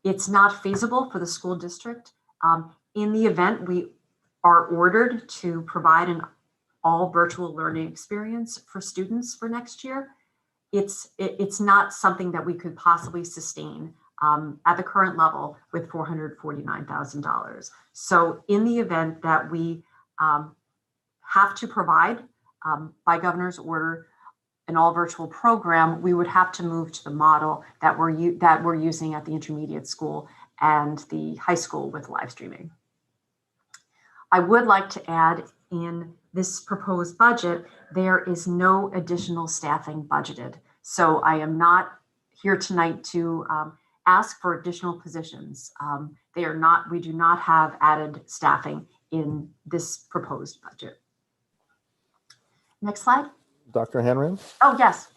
F: it's not feasible for the school district. In the event we are ordered to provide an all virtual learning experience for students for next year, it's not something that we could possibly sustain at the current level with $449,000. So in the event that we have to provide by governor's order an all virtual program, we would have to move to the model that we're using at the intermediate school and the high school with live streaming. I would like to add, in this proposed budget, there is no additional staffing budgeted. So I am not here tonight to ask for additional positions. We do not have added staffing in this proposed budget. Next slide.
A: Dr. Hanran?
F: Oh, yes.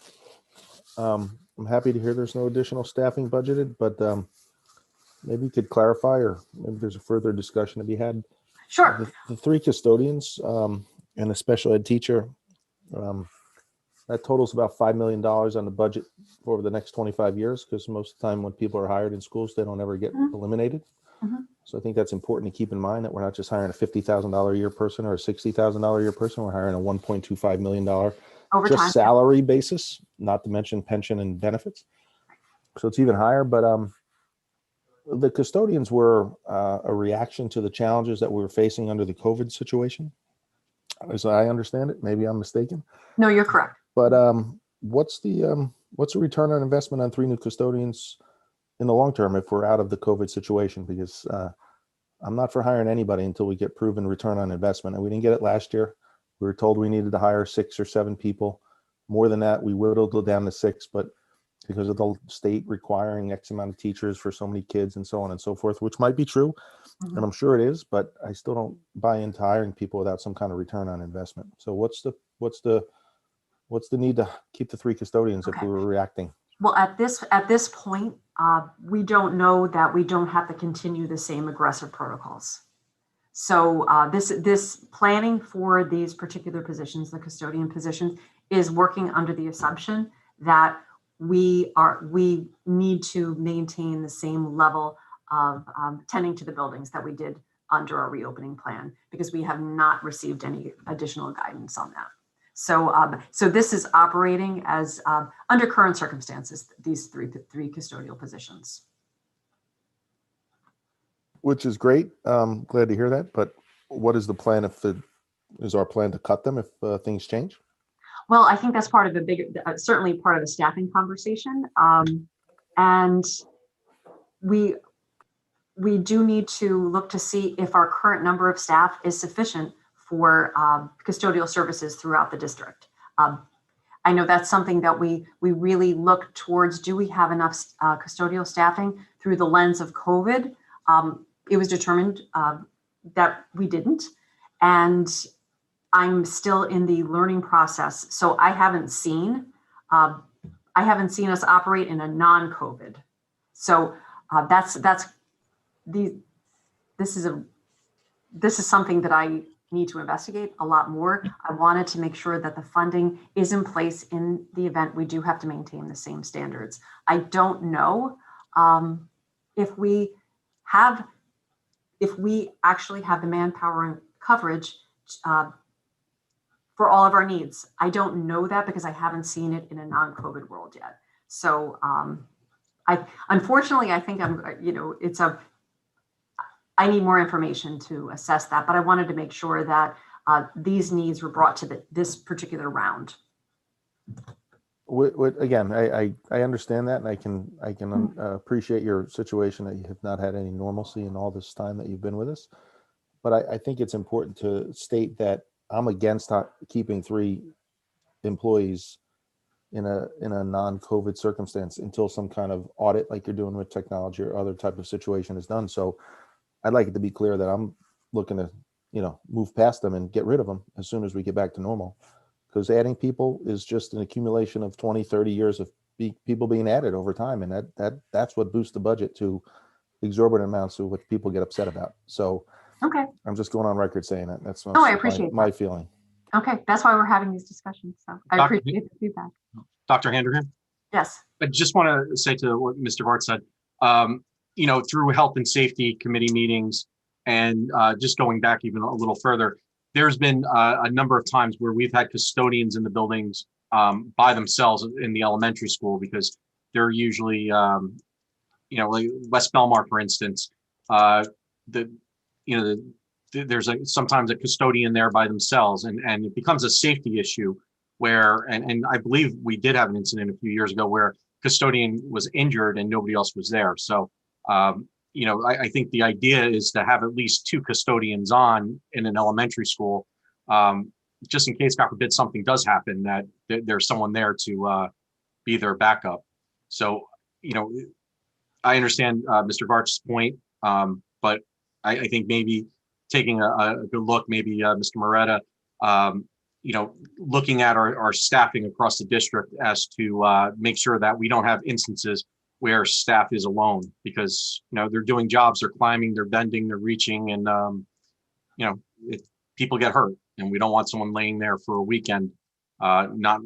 A: I'm happy to hear there's no additional staffing budgeted, but maybe you could clarify, or maybe there's a further discussion to be had.
F: Sure.
A: The 3 custodians and a special ed teacher, that totals about $5 million on the budget for the next 25 years, because most of the time when people are hired in schools, they don't ever get eliminated. So I think that's important to keep in mind, that we're not just hiring a $50,000 a year person or a $60,000 a year person. We're hiring a $1.25 million
F: Overtime.
A: just salary basis, not to mention pension and benefits. So it's even higher. But the custodians were a reaction to the challenges that we were facing under the COVID situation, as I understand it. Maybe I'm mistaken.
F: No, you're correct.
A: But what's the return on investment on 3 new custodians in the long term if we're out of the COVID situation? Because I'm not for hiring anybody until we get proven return on investment. And we didn't get it last year. We were told we needed to hire 6 or 7 people. More than that, we whittled it down to 6, but because of the state requiring X amount of teachers for so many kids and so on and so forth, which might be true, and I'm sure it is, but I still don't buy into hiring people without some kind of return on investment. So what's the need to keep the 3 custodians if we were reacting?
F: Well, at this point, we don't know that we don't have to continue the same aggressive protocols. So this planning for these particular positions, the custodian positions, is working under the assumption that we need to maintain the same level of tending to the buildings that we did under our reopening plan, because we have not received any additional guidance on that. So so this is operating as under current circumstances, these three custodial positions.
A: Which is great. Glad to hear that. But what is the plan is our plan to cut them if things change?
F: Well, I think that's part of the big, certainly part of the staffing conversation. And we do need to look to see if our current number of staff is sufficient for custodial services throughout the district. I know that's something that we really look towards. Do we have enough custodial staffing through the lens of COVID? It was determined that we didn't. And I'm still in the learning process, so I haven't seen us operate in a non-COVID. So this is something that I need to investigate a lot more. I wanted to make sure that the funding is in place in the event we do have to maintain the same standards. I don't know if we actually have the manpower and coverage for all of our needs. I don't know that because I haven't seen it in a non-COVID world yet. So unfortunately, I think I need more information to assess that, but I wanted to make sure that these needs were brought to this particular round.
A: Again, I understand that, and I can appreciate your situation that you have not had any normalcy in all this time that you've been with us. But I think it's important to state that I'm against keeping 3 employees in a non-COVID circumstance until some kind of audit, like you're doing with technology or other type of situation, is done. So I'd like it to be clear that I'm looking to, move past them and get rid of them as soon as we get back to normal. Because adding people is just an accumulation of 20, 30 years of people being added over time. And that's what boosts the budget to exorbitant amounts of what people get upset about. So
F: okay,
A: I'm just going on record saying that. That's
F: I appreciate
A: my feeling.
F: Okay, that's why we're having these discussions. So I appreciate the feedback.
B: Dr. Handerhan?
F: Yes.
B: I just want to say to what Mr. Hart said, through health and safety committee meetings and just going back even a little further, there's been a number of times where we've had custodians in the buildings by themselves in the elementary school because they're usually, like West Belmar, for instance, there's sometimes a custodian there by themselves, and it becomes a safety issue where, and I believe we did have an incident a few years ago where custodian was injured and nobody else was there. So, I think the idea is to have at least 2 custodians on in an elementary school, just in case, God forbid, something does happen, that there's someone there to be their backup. So, I understand Mr. Varch's point, but I think maybe taking a good look, maybe Mr. Moretta, looking at our staffing across the district as to make sure that we don't have instances where staff is alone, because they're doing jobs, they're climbing, they're bending, they're reaching, and people get hurt, and we don't want someone laying there for a weekend, not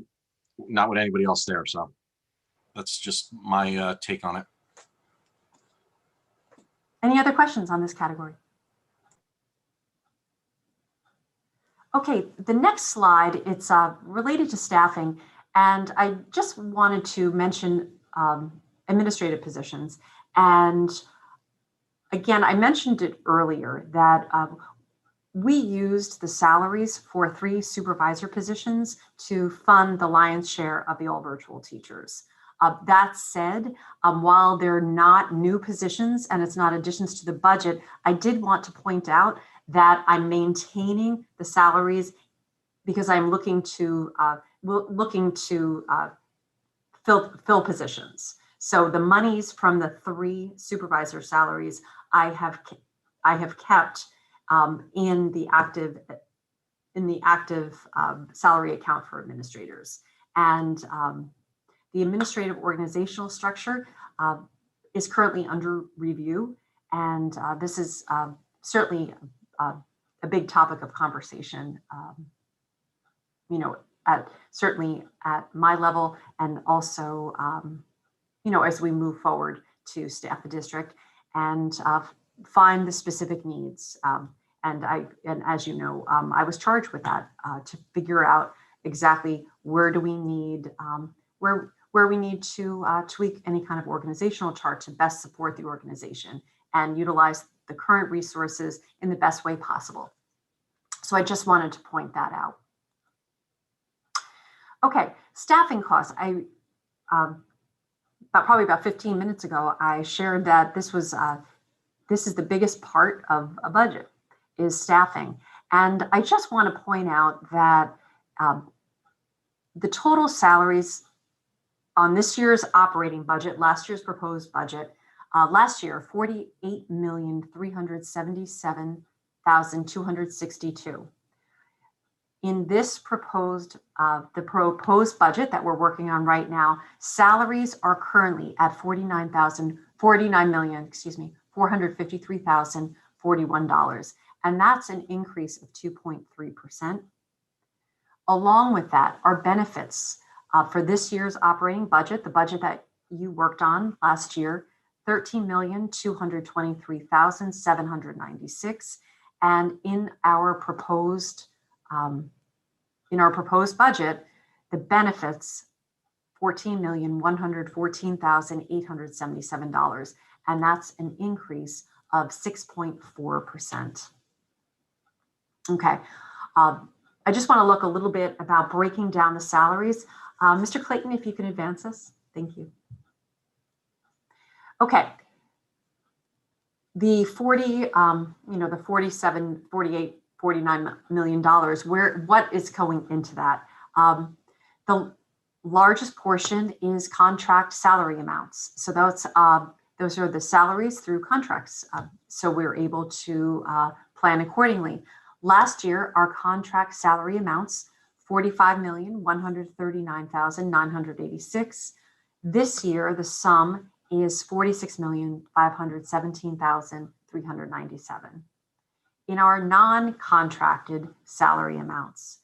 B: with anybody else there. So that's just my take on it.
F: Any other questions on this category? Okay, the next slide, it's related to staffing, and I just wanted to mention administrative positions. And again, I mentioned it earlier that we used the salaries for 3 supervisor positions to fund the lion's share of the all virtual teachers. That said, while they're not new positions and it's not additions to the budget, I did want to point out that I'm maintaining the salaries because I'm looking to fill positions. So the monies from the 3 supervisor salaries I have kept in the active salary account for administrators. And the administrative organizational structure is currently under review, and this is certainly a big topic of conversation. Certainly at my level, and also as we move forward to staff the district and find the specific needs. And as you know, I was charged with that to figure out exactly where do we need where we need to tweak any kind of organizational chart to best support the organization and utilize the current resources in the best way possible. So I just wanted to point that out. Okay, staffing costs. Probably about 15 minutes ago, I shared that this is the biggest part of a budget, is staffing. And I just want to point out that the total salaries on this year's operating budget, last year's proposed budget, last year, $48,377,262. in this proposed, the proposed budget that we're working on right now, salaries are currently at $453,441. And that's an increase of 2.3%. Along with that, our benefits for this year's operating budget, the budget that you worked on last year, $13,223,796. And in our proposed budget, the benefits, $14,114,877. And that's an increase of 6.4%. Okay. I just want to look a little bit about breaking down the salaries. Mr. Clayton, if you can advance us. Thank you. Okay. The 47, 48, $49 million, what is going into that? The largest portion is contract salary amounts. So those are the salaries through contracts. So we're able to plan accordingly. Last year, our contract salary amounts, $45,139,986. This year, the sum is $46,517,397. In our non-contracted salary amounts,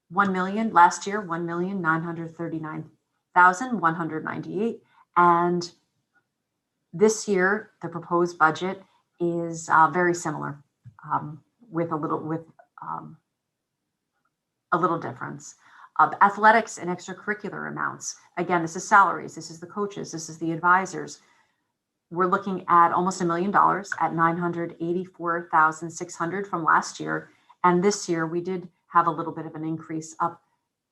F: last year, $1,939,198. And this year, the proposed budget is very similar, with a little difference. Athletics and extracurricular amounts. Again, this is salaries. This is the coaches. This is the advisors. We're looking at almost $1 million at $984,600 from last year. And this year we did have a little bit of an increase up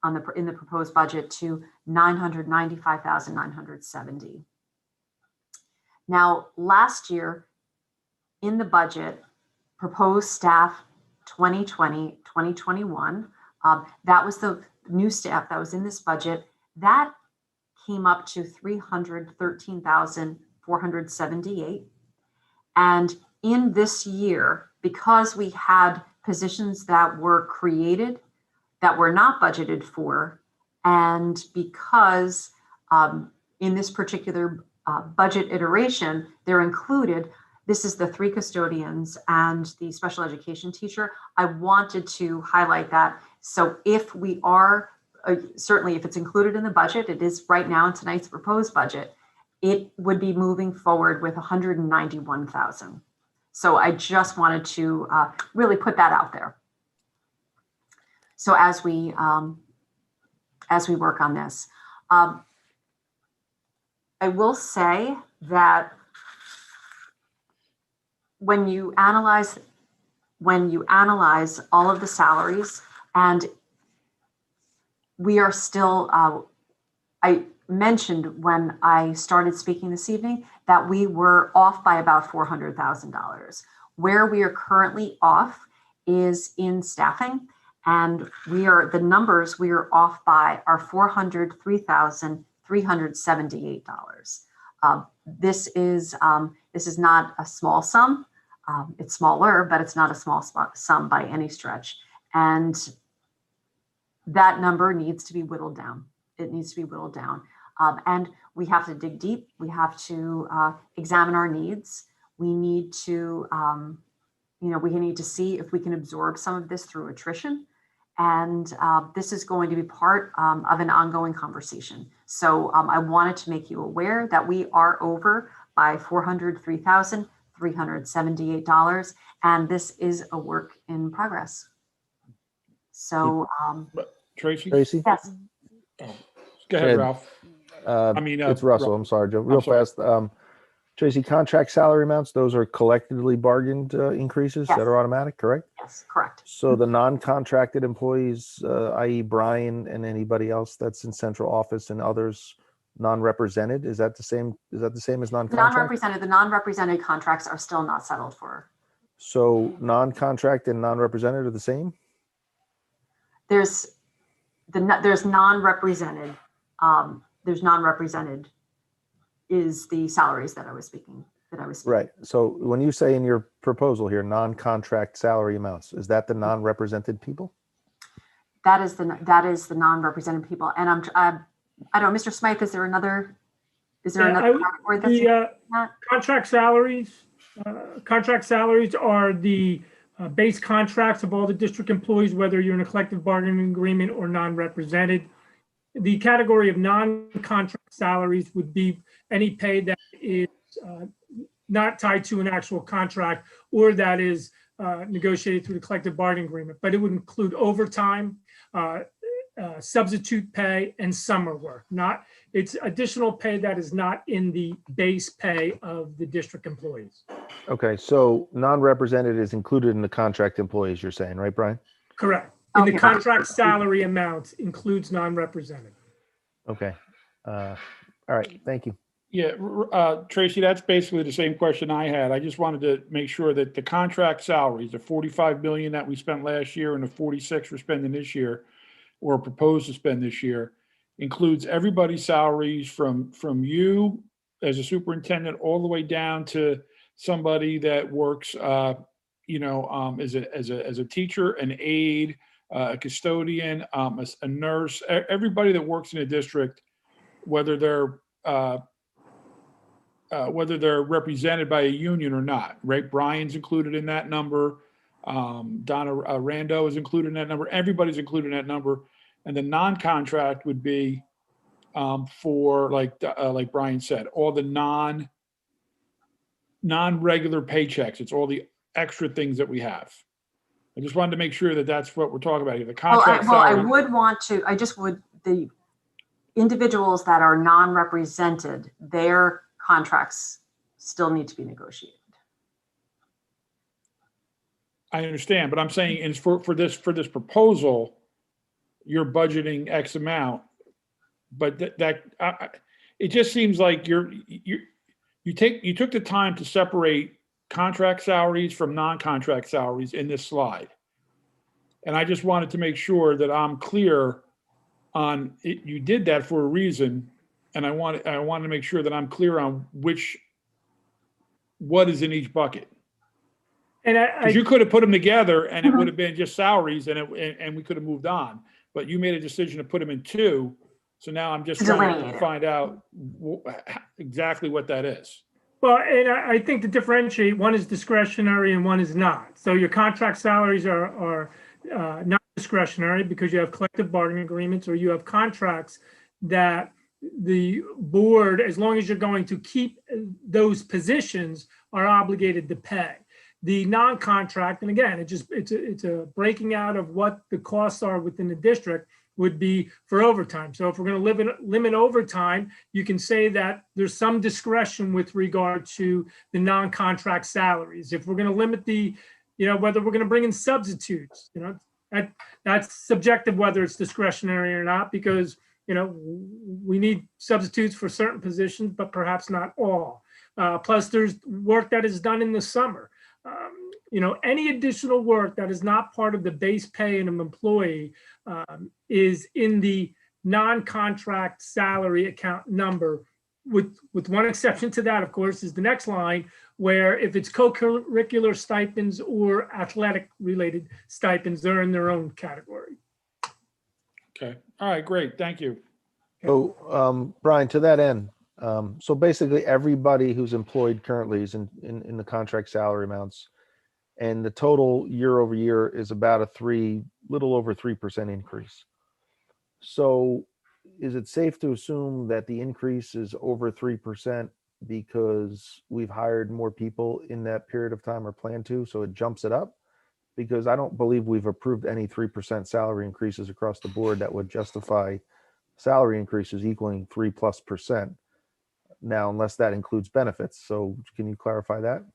F: in the proposed budget to $995,970. Now, last year in the budget, proposed staff 2020, 2021, that was the new staff that was in this budget. That came up to $313,478. And in this year, because we had positions that were created that were not budgeted for, and because in this particular budget iteration, they're included, this is the 3 custodians and the special education teacher. I wanted to highlight that. So if we are, certainly if it's included in the budget, it is right now in tonight's proposed budget, it would be moving forward with $191,000. So I just wanted to really put that out there. So as we work on this, I will say that when you analyze all of the salaries, and we are still, I mentioned when I started speaking this evening that we were off by about $400,000. Where we are currently off is in staffing, and we are off by are $403,378. This is not a small sum. It's smaller, but it's not a small sum by any stretch. And that number needs to be whittled down. It needs to be whittled down. And we have to dig deep. We have to examine our needs. We need to, we need to see if we can absorb some of this through attrition. And this is going to be part of an ongoing conversation. So I wanted to make you aware that we are over by $403,378, and this is a work in progress. So,
E: Tracy?
F: yes.
E: Oh, go ahead, Ralph.
A: It's Russell. I'm sorry, Joe. Real fast. Tracy, contract salary amounts, those are collectively bargained increases that are automatic, correct?
F: Yes, correct.
A: So the non-contracted employees, i.e. Brian and anybody else that's in central office and others non-represented, is that the same as non-contract?
F: The non-represented contracts are still not settled for.
A: So non-contract and non-represented are the same?
F: There's non-represented. There's non-represented is the salaries that I was speaking.
A: Right. So when you say in your proposal here, non-contract salary amounts, is that the non-represented people?
F: that is the non-represented people. And I don't know, Mr. Smythe, is there another category that's
C: The
F: that?
C: contract salaries are the base contracts of all the district employees, whether you're in a collective bargaining agreement or non-represented. The category of non-contract salaries would be any pay that is not tied to an actual contract or that is negotiated through the collective bargaining agreement, but it would include overtime, substitute pay, and summer work. It's additional pay that is not in the base pay of the district employees.
A: Okay, so non-represented is included in the contract employees, you're saying, right, Brian?
C: Correct. And the
F: Okay.
C: contract salary amount includes non-represented.
A: Okay. All right, thank you.
E: Yeah, Tracy, that's basically the same question I had. I just wanted to make sure that the contract salaries, the 45 million that we spent last year and the 46 we're spending this year, or proposed to spend this year, includes everybody's salaries from you as a superintendent all the way down to somebody that works, as a teacher, an aide, a custodian, a nurse, everybody that works in a district, whether they're represented by a union or not, right? Brian's included in that number. Donna Rando is included in that number. Everybody's included in that number. And the non-contract would be for like Brian said, all the non-regular paychecks. It's all the extra things that we have. I just wanted to make sure that that's what we're talking about here. The contract salary.
F: The individuals that are non-represented, their contracts still need to be negotiated.
E: I understand, but I'm saying is for this proposal, you're budgeting X amount, but it just seems like you took the time to separate contract salaries from non-contract salaries in this slide. And I just wanted to make sure that I'm clear on it. You did that for a reason. And I wanted to make sure that I'm clear on what is in each bucket. And you could have put them together and it would have been just salaries and we could have moved on, but you made a decision to put them in two. So now I'm just trying to find out exactly what that is.
C: Well, and I think to differentiate, one is discretionary and one is not. So your contract salaries are not discretionary because you have collective bargaining agreements, or you have contracts that the board, as long as you're going to keep those positions, are obligated to pay. The non-contract, and again, it's a breaking out of what the costs are within the district, would be for overtime. So if we're going to limit overtime, you can say that there's some discretion with regard to the non-contract salaries. If we're going to limit whether we're going to bring in substitutes, that's subjective whether it's discretionary or not, because we need substitutes for certain positions, but perhaps not all. Plus, there's work that is done in the summer. Any additional work that is not part of the base pay of an employee is in the non-contract salary account number, with one exception to that, of course, is the next line, where if it's co-curricular stipends or athletic-related stipends, they're in their own category.
E: Okay. All right, great. Thank you.
A: So, Brian, to that end, so basically everybody who's employed currently is in the contract salary amounts, and the total year over year is about a little over 3% increase. So is it safe to assume that the increase is over 3% because we've hired more people in that period of time or plan to, so it jumps it up? Because I don't believe we've approved any 3% salary increases across the board that would justify salary increases equaling 3+%. Now, unless that includes benefits. So can you clarify that?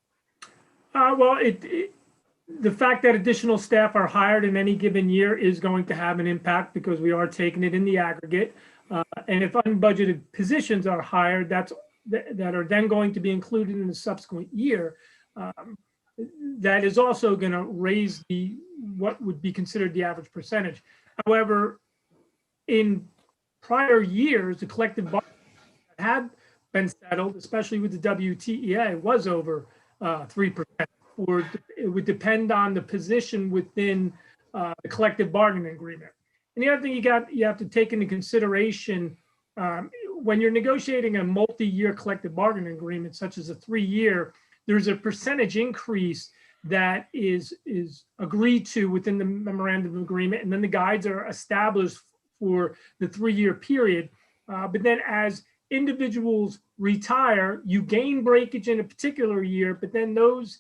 C: Well, the fact that additional staff are hired in any given year is going to have an impact because we are taking it in the aggregate. And if unbudgeted positions are hired, that are then going to be included in the subsequent year, that is also going to raise what would be considered the average percentage. However, in prior years, the collective bargaining had been settled, especially with the WTEA, was over 3%. Or it would depend on the position within the collective bargaining agreement. And the other thing you have to take into consideration when you're negotiating a multi-year collective bargaining agreement, such as a 3-year, there's a percentage increase that is agreed to within the memorandum of agreement, and then the guides are established for the 3-year period. But then as individuals retire, you gain breakage in a particular year, but then those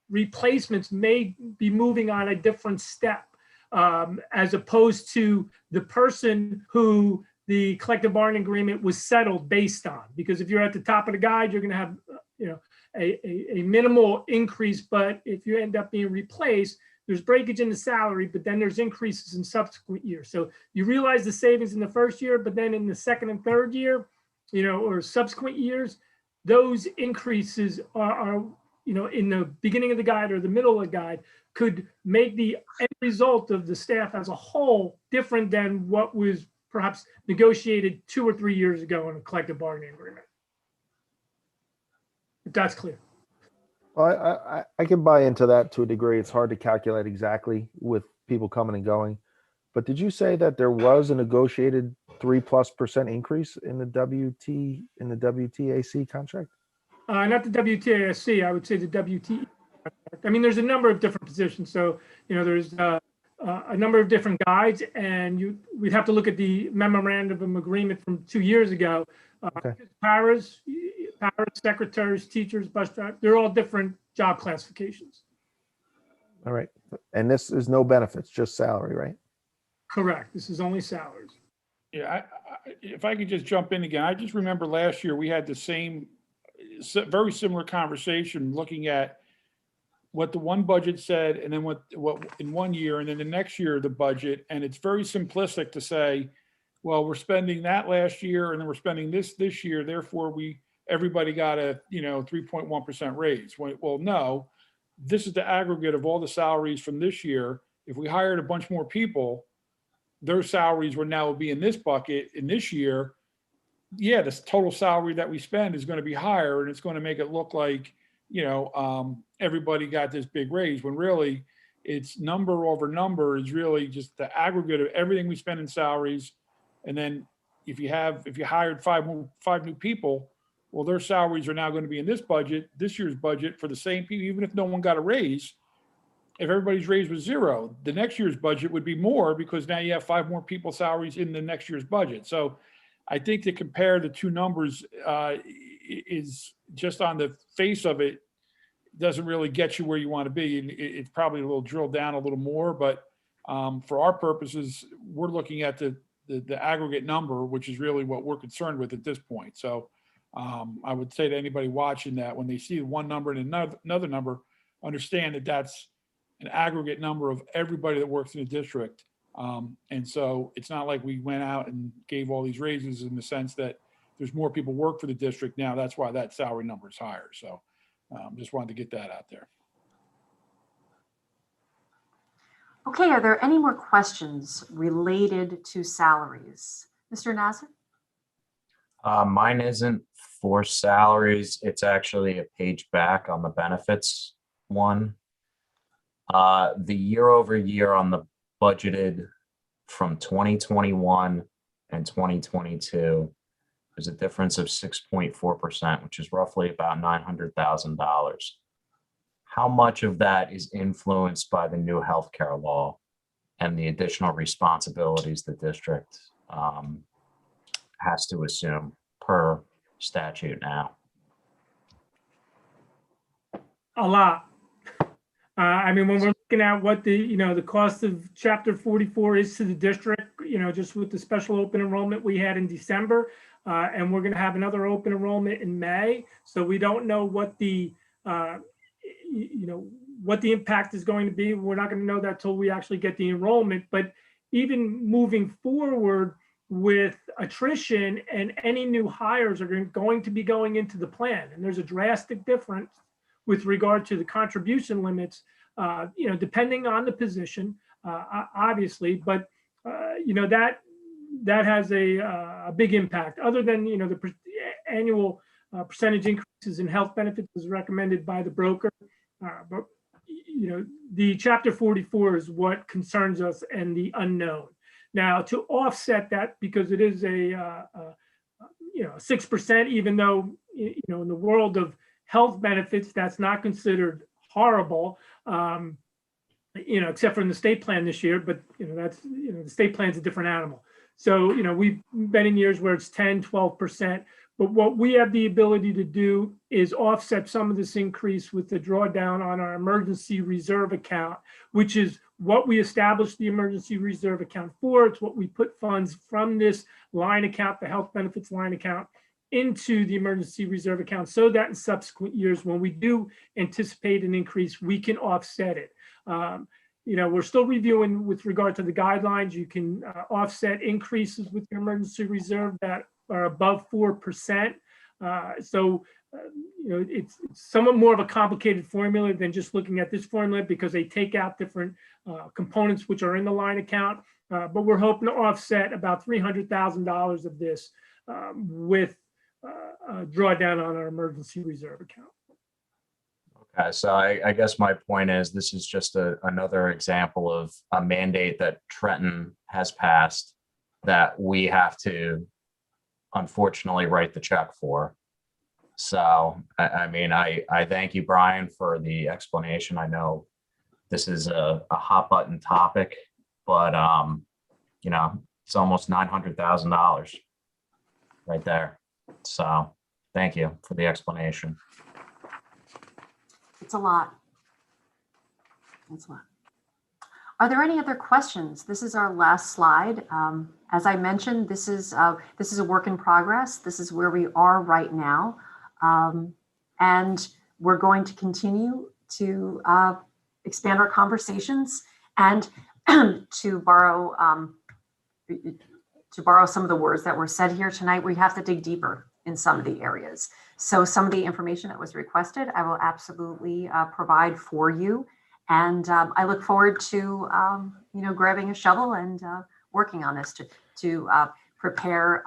C: replacements may be moving on a different step, as opposed to the person who the collective bargaining agreement was settled based on. Because if you're at the top of the guide, you're going to have a minimal increase, but if you end up being replaced, there's breakage in the salary, but then there's increases in subsequent years. So you realize the savings in the first year, but then in the second and third year, or subsequent years, those increases are in the beginning of the guide or the middle of the guide could make the end result of the staff as a whole different than what was perhaps negotiated 2 or 3 years ago in a collective bargaining agreement. If that's clear.
A: Well, I can buy into that to a degree. It's hard to calculate exactly with people coming and going. But did you say that there was a negotiated 3+% increase in the WTAC contract?
C: Not the WTASC, I would say the WTE. I mean, there's a number of different positions. So, there's a number of different guides, and we'd have to look at the memorandum of agreement from 2 years ago.
A: Okay.
C: Paras, secretaries, teachers, bus drivers, they're all different job classifications.
A: All right. And this is no benefits, just salary, right?
C: Correct. This is only salaries.
E: Yeah, if I could just jump in again, I just remember last year we had the same, very similar conversation looking at what the one budget said and then what in 1 year and then the next year the budget. And it's very simplistic to say, well, we're spending that last year and then we're spending this year. Therefore, everybody got a 3.1% raise. Well, no, this is the aggregate of all the salaries from this year. If we hired a bunch more people, their salaries would now be in this bucket in this year. Yeah, the total salary that we spend is going to be higher, and it's going to make it look like everybody got this big raise, when really it's number over number is really just the aggregate of everything we spend in salaries. And then if you hired five new people, well, their salaries are now going to be in this year's budget for the same people, even if no one got a raise. If everybody's raise was 0, the next year's budget would be more because now you have 5 more people's salaries in the next year's budget. So I think to compare the two numbers is just on the face of it, doesn't really get you where you want to be. And it's probably a little drilled down a little more, but for our purposes, we're looking at the aggregate number, which is really what we're concerned with at this point. So I would say to anybody watching that, when they see one number and another number, understand that that's an aggregate number of everybody that works in the district. And so it's not like we went out and gave all these raises in the sense that there's more people work for the district now. That's why that salary number is higher. So just wanted to get that out there.
F: Okay, are there any more questions related to salaries? Mr. Nasser?
H: Mine isn't for salaries. It's actually a page back on the benefits one. The year over year on the budgeted from 2021 and 2022, there's a difference of 6.4%, which is roughly about $900,000. How much of that is influenced by the new healthcare law and the additional responsibilities the district has to assume per statute now?
C: A lot. I mean, when we're looking at what the cost of Chapter 44 is to the district, just with the special open enrollment we had in December, and we're going to have another open enrollment in May. So we don't know what the impact is going to be. We're not going to know that till we actually get the enrollment. But even moving forward with attrition and any new hires are going to be going into the plan. And there's a drastic difference with regard to the contribution limits, depending on the position, obviously, but that has a big impact. Other than the annual percentage increases in health benefits as recommended by the broker, but the Chapter 44 is what concerns us and the unknown. Now, to offset that, because it is a 6%, even though, in the world of health benefits, that's not considered horrible, except for in the state plan this year, but that's, the state plan's a different animal. So, we've been in years where it's 10, 12%, but what we have the ability to do is offset some of this increase with the drawdown on our emergency reserve account, which is what we established the emergency reserve account for. It's what we put funds from this line account, the health benefits line account, into the emergency reserve account, so that in subsequent years, when we do anticipate an increase, we can offset it. We're still reviewing with regard to the guidelines. You can offset increases with your emergency reserve that are above 4%. It's somewhat more of a complicated formula than just looking at this formula, because they take out different components which are in the line account. But we're hoping to offset about $300,000 of this with drawdown on our emergency reserve account.
H: Okay, so I guess my point is, this is just another example of a mandate that Trenton has passed that we have to unfortunately write the check for. So, I thank you, Brian, for the explanation. I know this is a hot button topic, but it's almost $900,000 right there. So thank you for the explanation.
F: It's a lot. It's a lot. Are there any other questions? This is our last slide. As I mentioned, this is a work in progress. This is where we are right now. And we're going to continue to expand our conversations and to borrow some of the words that were said here tonight. We have to dig deeper in some of the areas. So some of the information that was requested, I will absolutely provide for you. And I look forward to, grabbing a shovel and working on this to prepare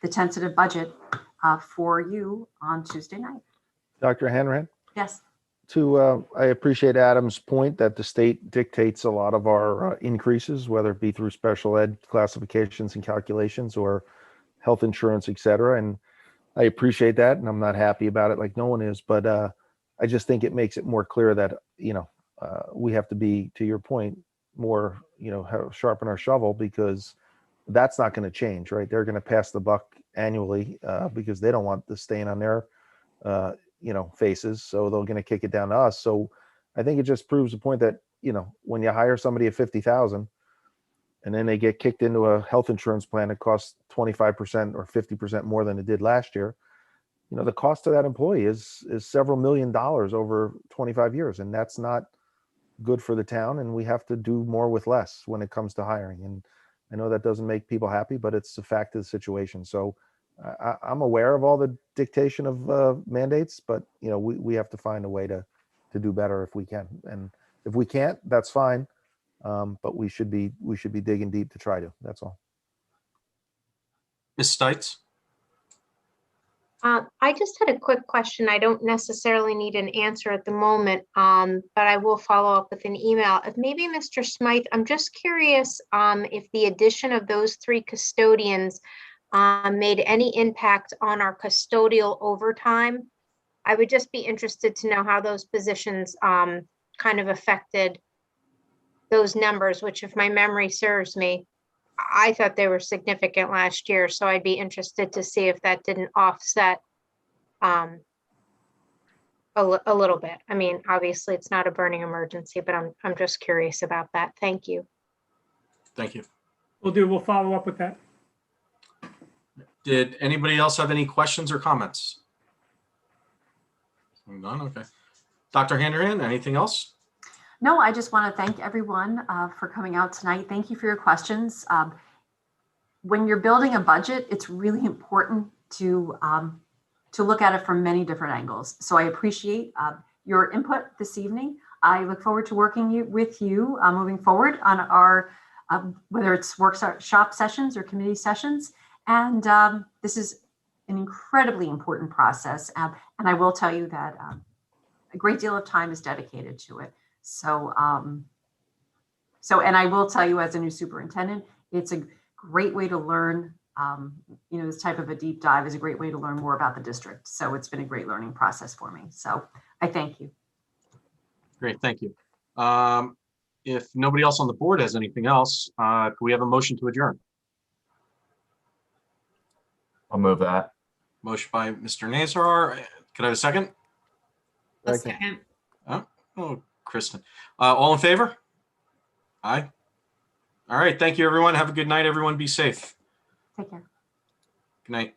F: the tentative budget for you on Tuesday night.
A: Dr. Hanrahan?
F: Yes.
A: I appreciate Adam's point that the state dictates a lot of our increases, whether it be through special ed classifications and calculations or health insurance, et cetera. And I appreciate that, and I'm not happy about it like no one is, but I just think it makes it more clear that, we have to be, to your point, more, sharpen our shovel, because that's not going to change, right? They're going to pass the buck annually because they don't want the stain on their, faces. So they're going to kick it down to us. So I think it just proves the point that, when you hire somebody at $50,000 and then they get kicked into a health insurance plan that costs 25% or 50% more than it did last year, the cost to that employee is several $1 million over 25 years. And that's not good for the town. And we have to do more with less when it comes to hiring. And I know that doesn't make people happy, but it's a fact of the situation. So I'm aware of all the dictation of mandates, but we have to find a way to do better if we can. And if we can't, that's fine. But we should be digging deep to try to. That's all.
B: Ms. Stites?
I: I just had a quick question. I don't necessarily need an answer at the moment, but I will follow up with an email. If maybe Mr. Smythe, I'm just curious if the addition of those 3 custodians made any impact on our custodial overtime. I would just be interested to know how those positions kind of affected those numbers, which, if my memory serves me, I thought they were significant last year. So I'd be interested to see if that didn't offset a little bit. I mean, obviously it's not a burning emergency, but I'm just curious about that. Thank you.
B: Thank you.
C: We'll follow up with that.
B: Did anybody else have any questions or comments? None. Okay. Dr. Hanrahan, anything else?
F: No, I just want to thank everyone for coming out tonight. Thank you for your questions. When you're building a budget, it's really important to look at it from many different angles. So I appreciate your input this evening. I look forward to working with you moving forward on our, whether it's workshop sessions or committee sessions. And this is an incredibly important process. And I will tell you that a great deal of time is dedicated to it. So, and I will tell you, as a new superintendent, it's a great way to learn. This type of a deep dive is a great way to learn more about the district. So it's been a great learning process for me. So I thank you.
B: Great, thank you. If nobody else on the board has anything else, can we have a motion to adjourn?
H: I'll move that.
B: Motion by Mr. Nazar. Could I have a second?
A: A second.
B: Oh, Kristen. All in favor? Aye. All right, thank you, everyone. Have a good night, everyone. Be safe.
F: Take care.
B: Good night.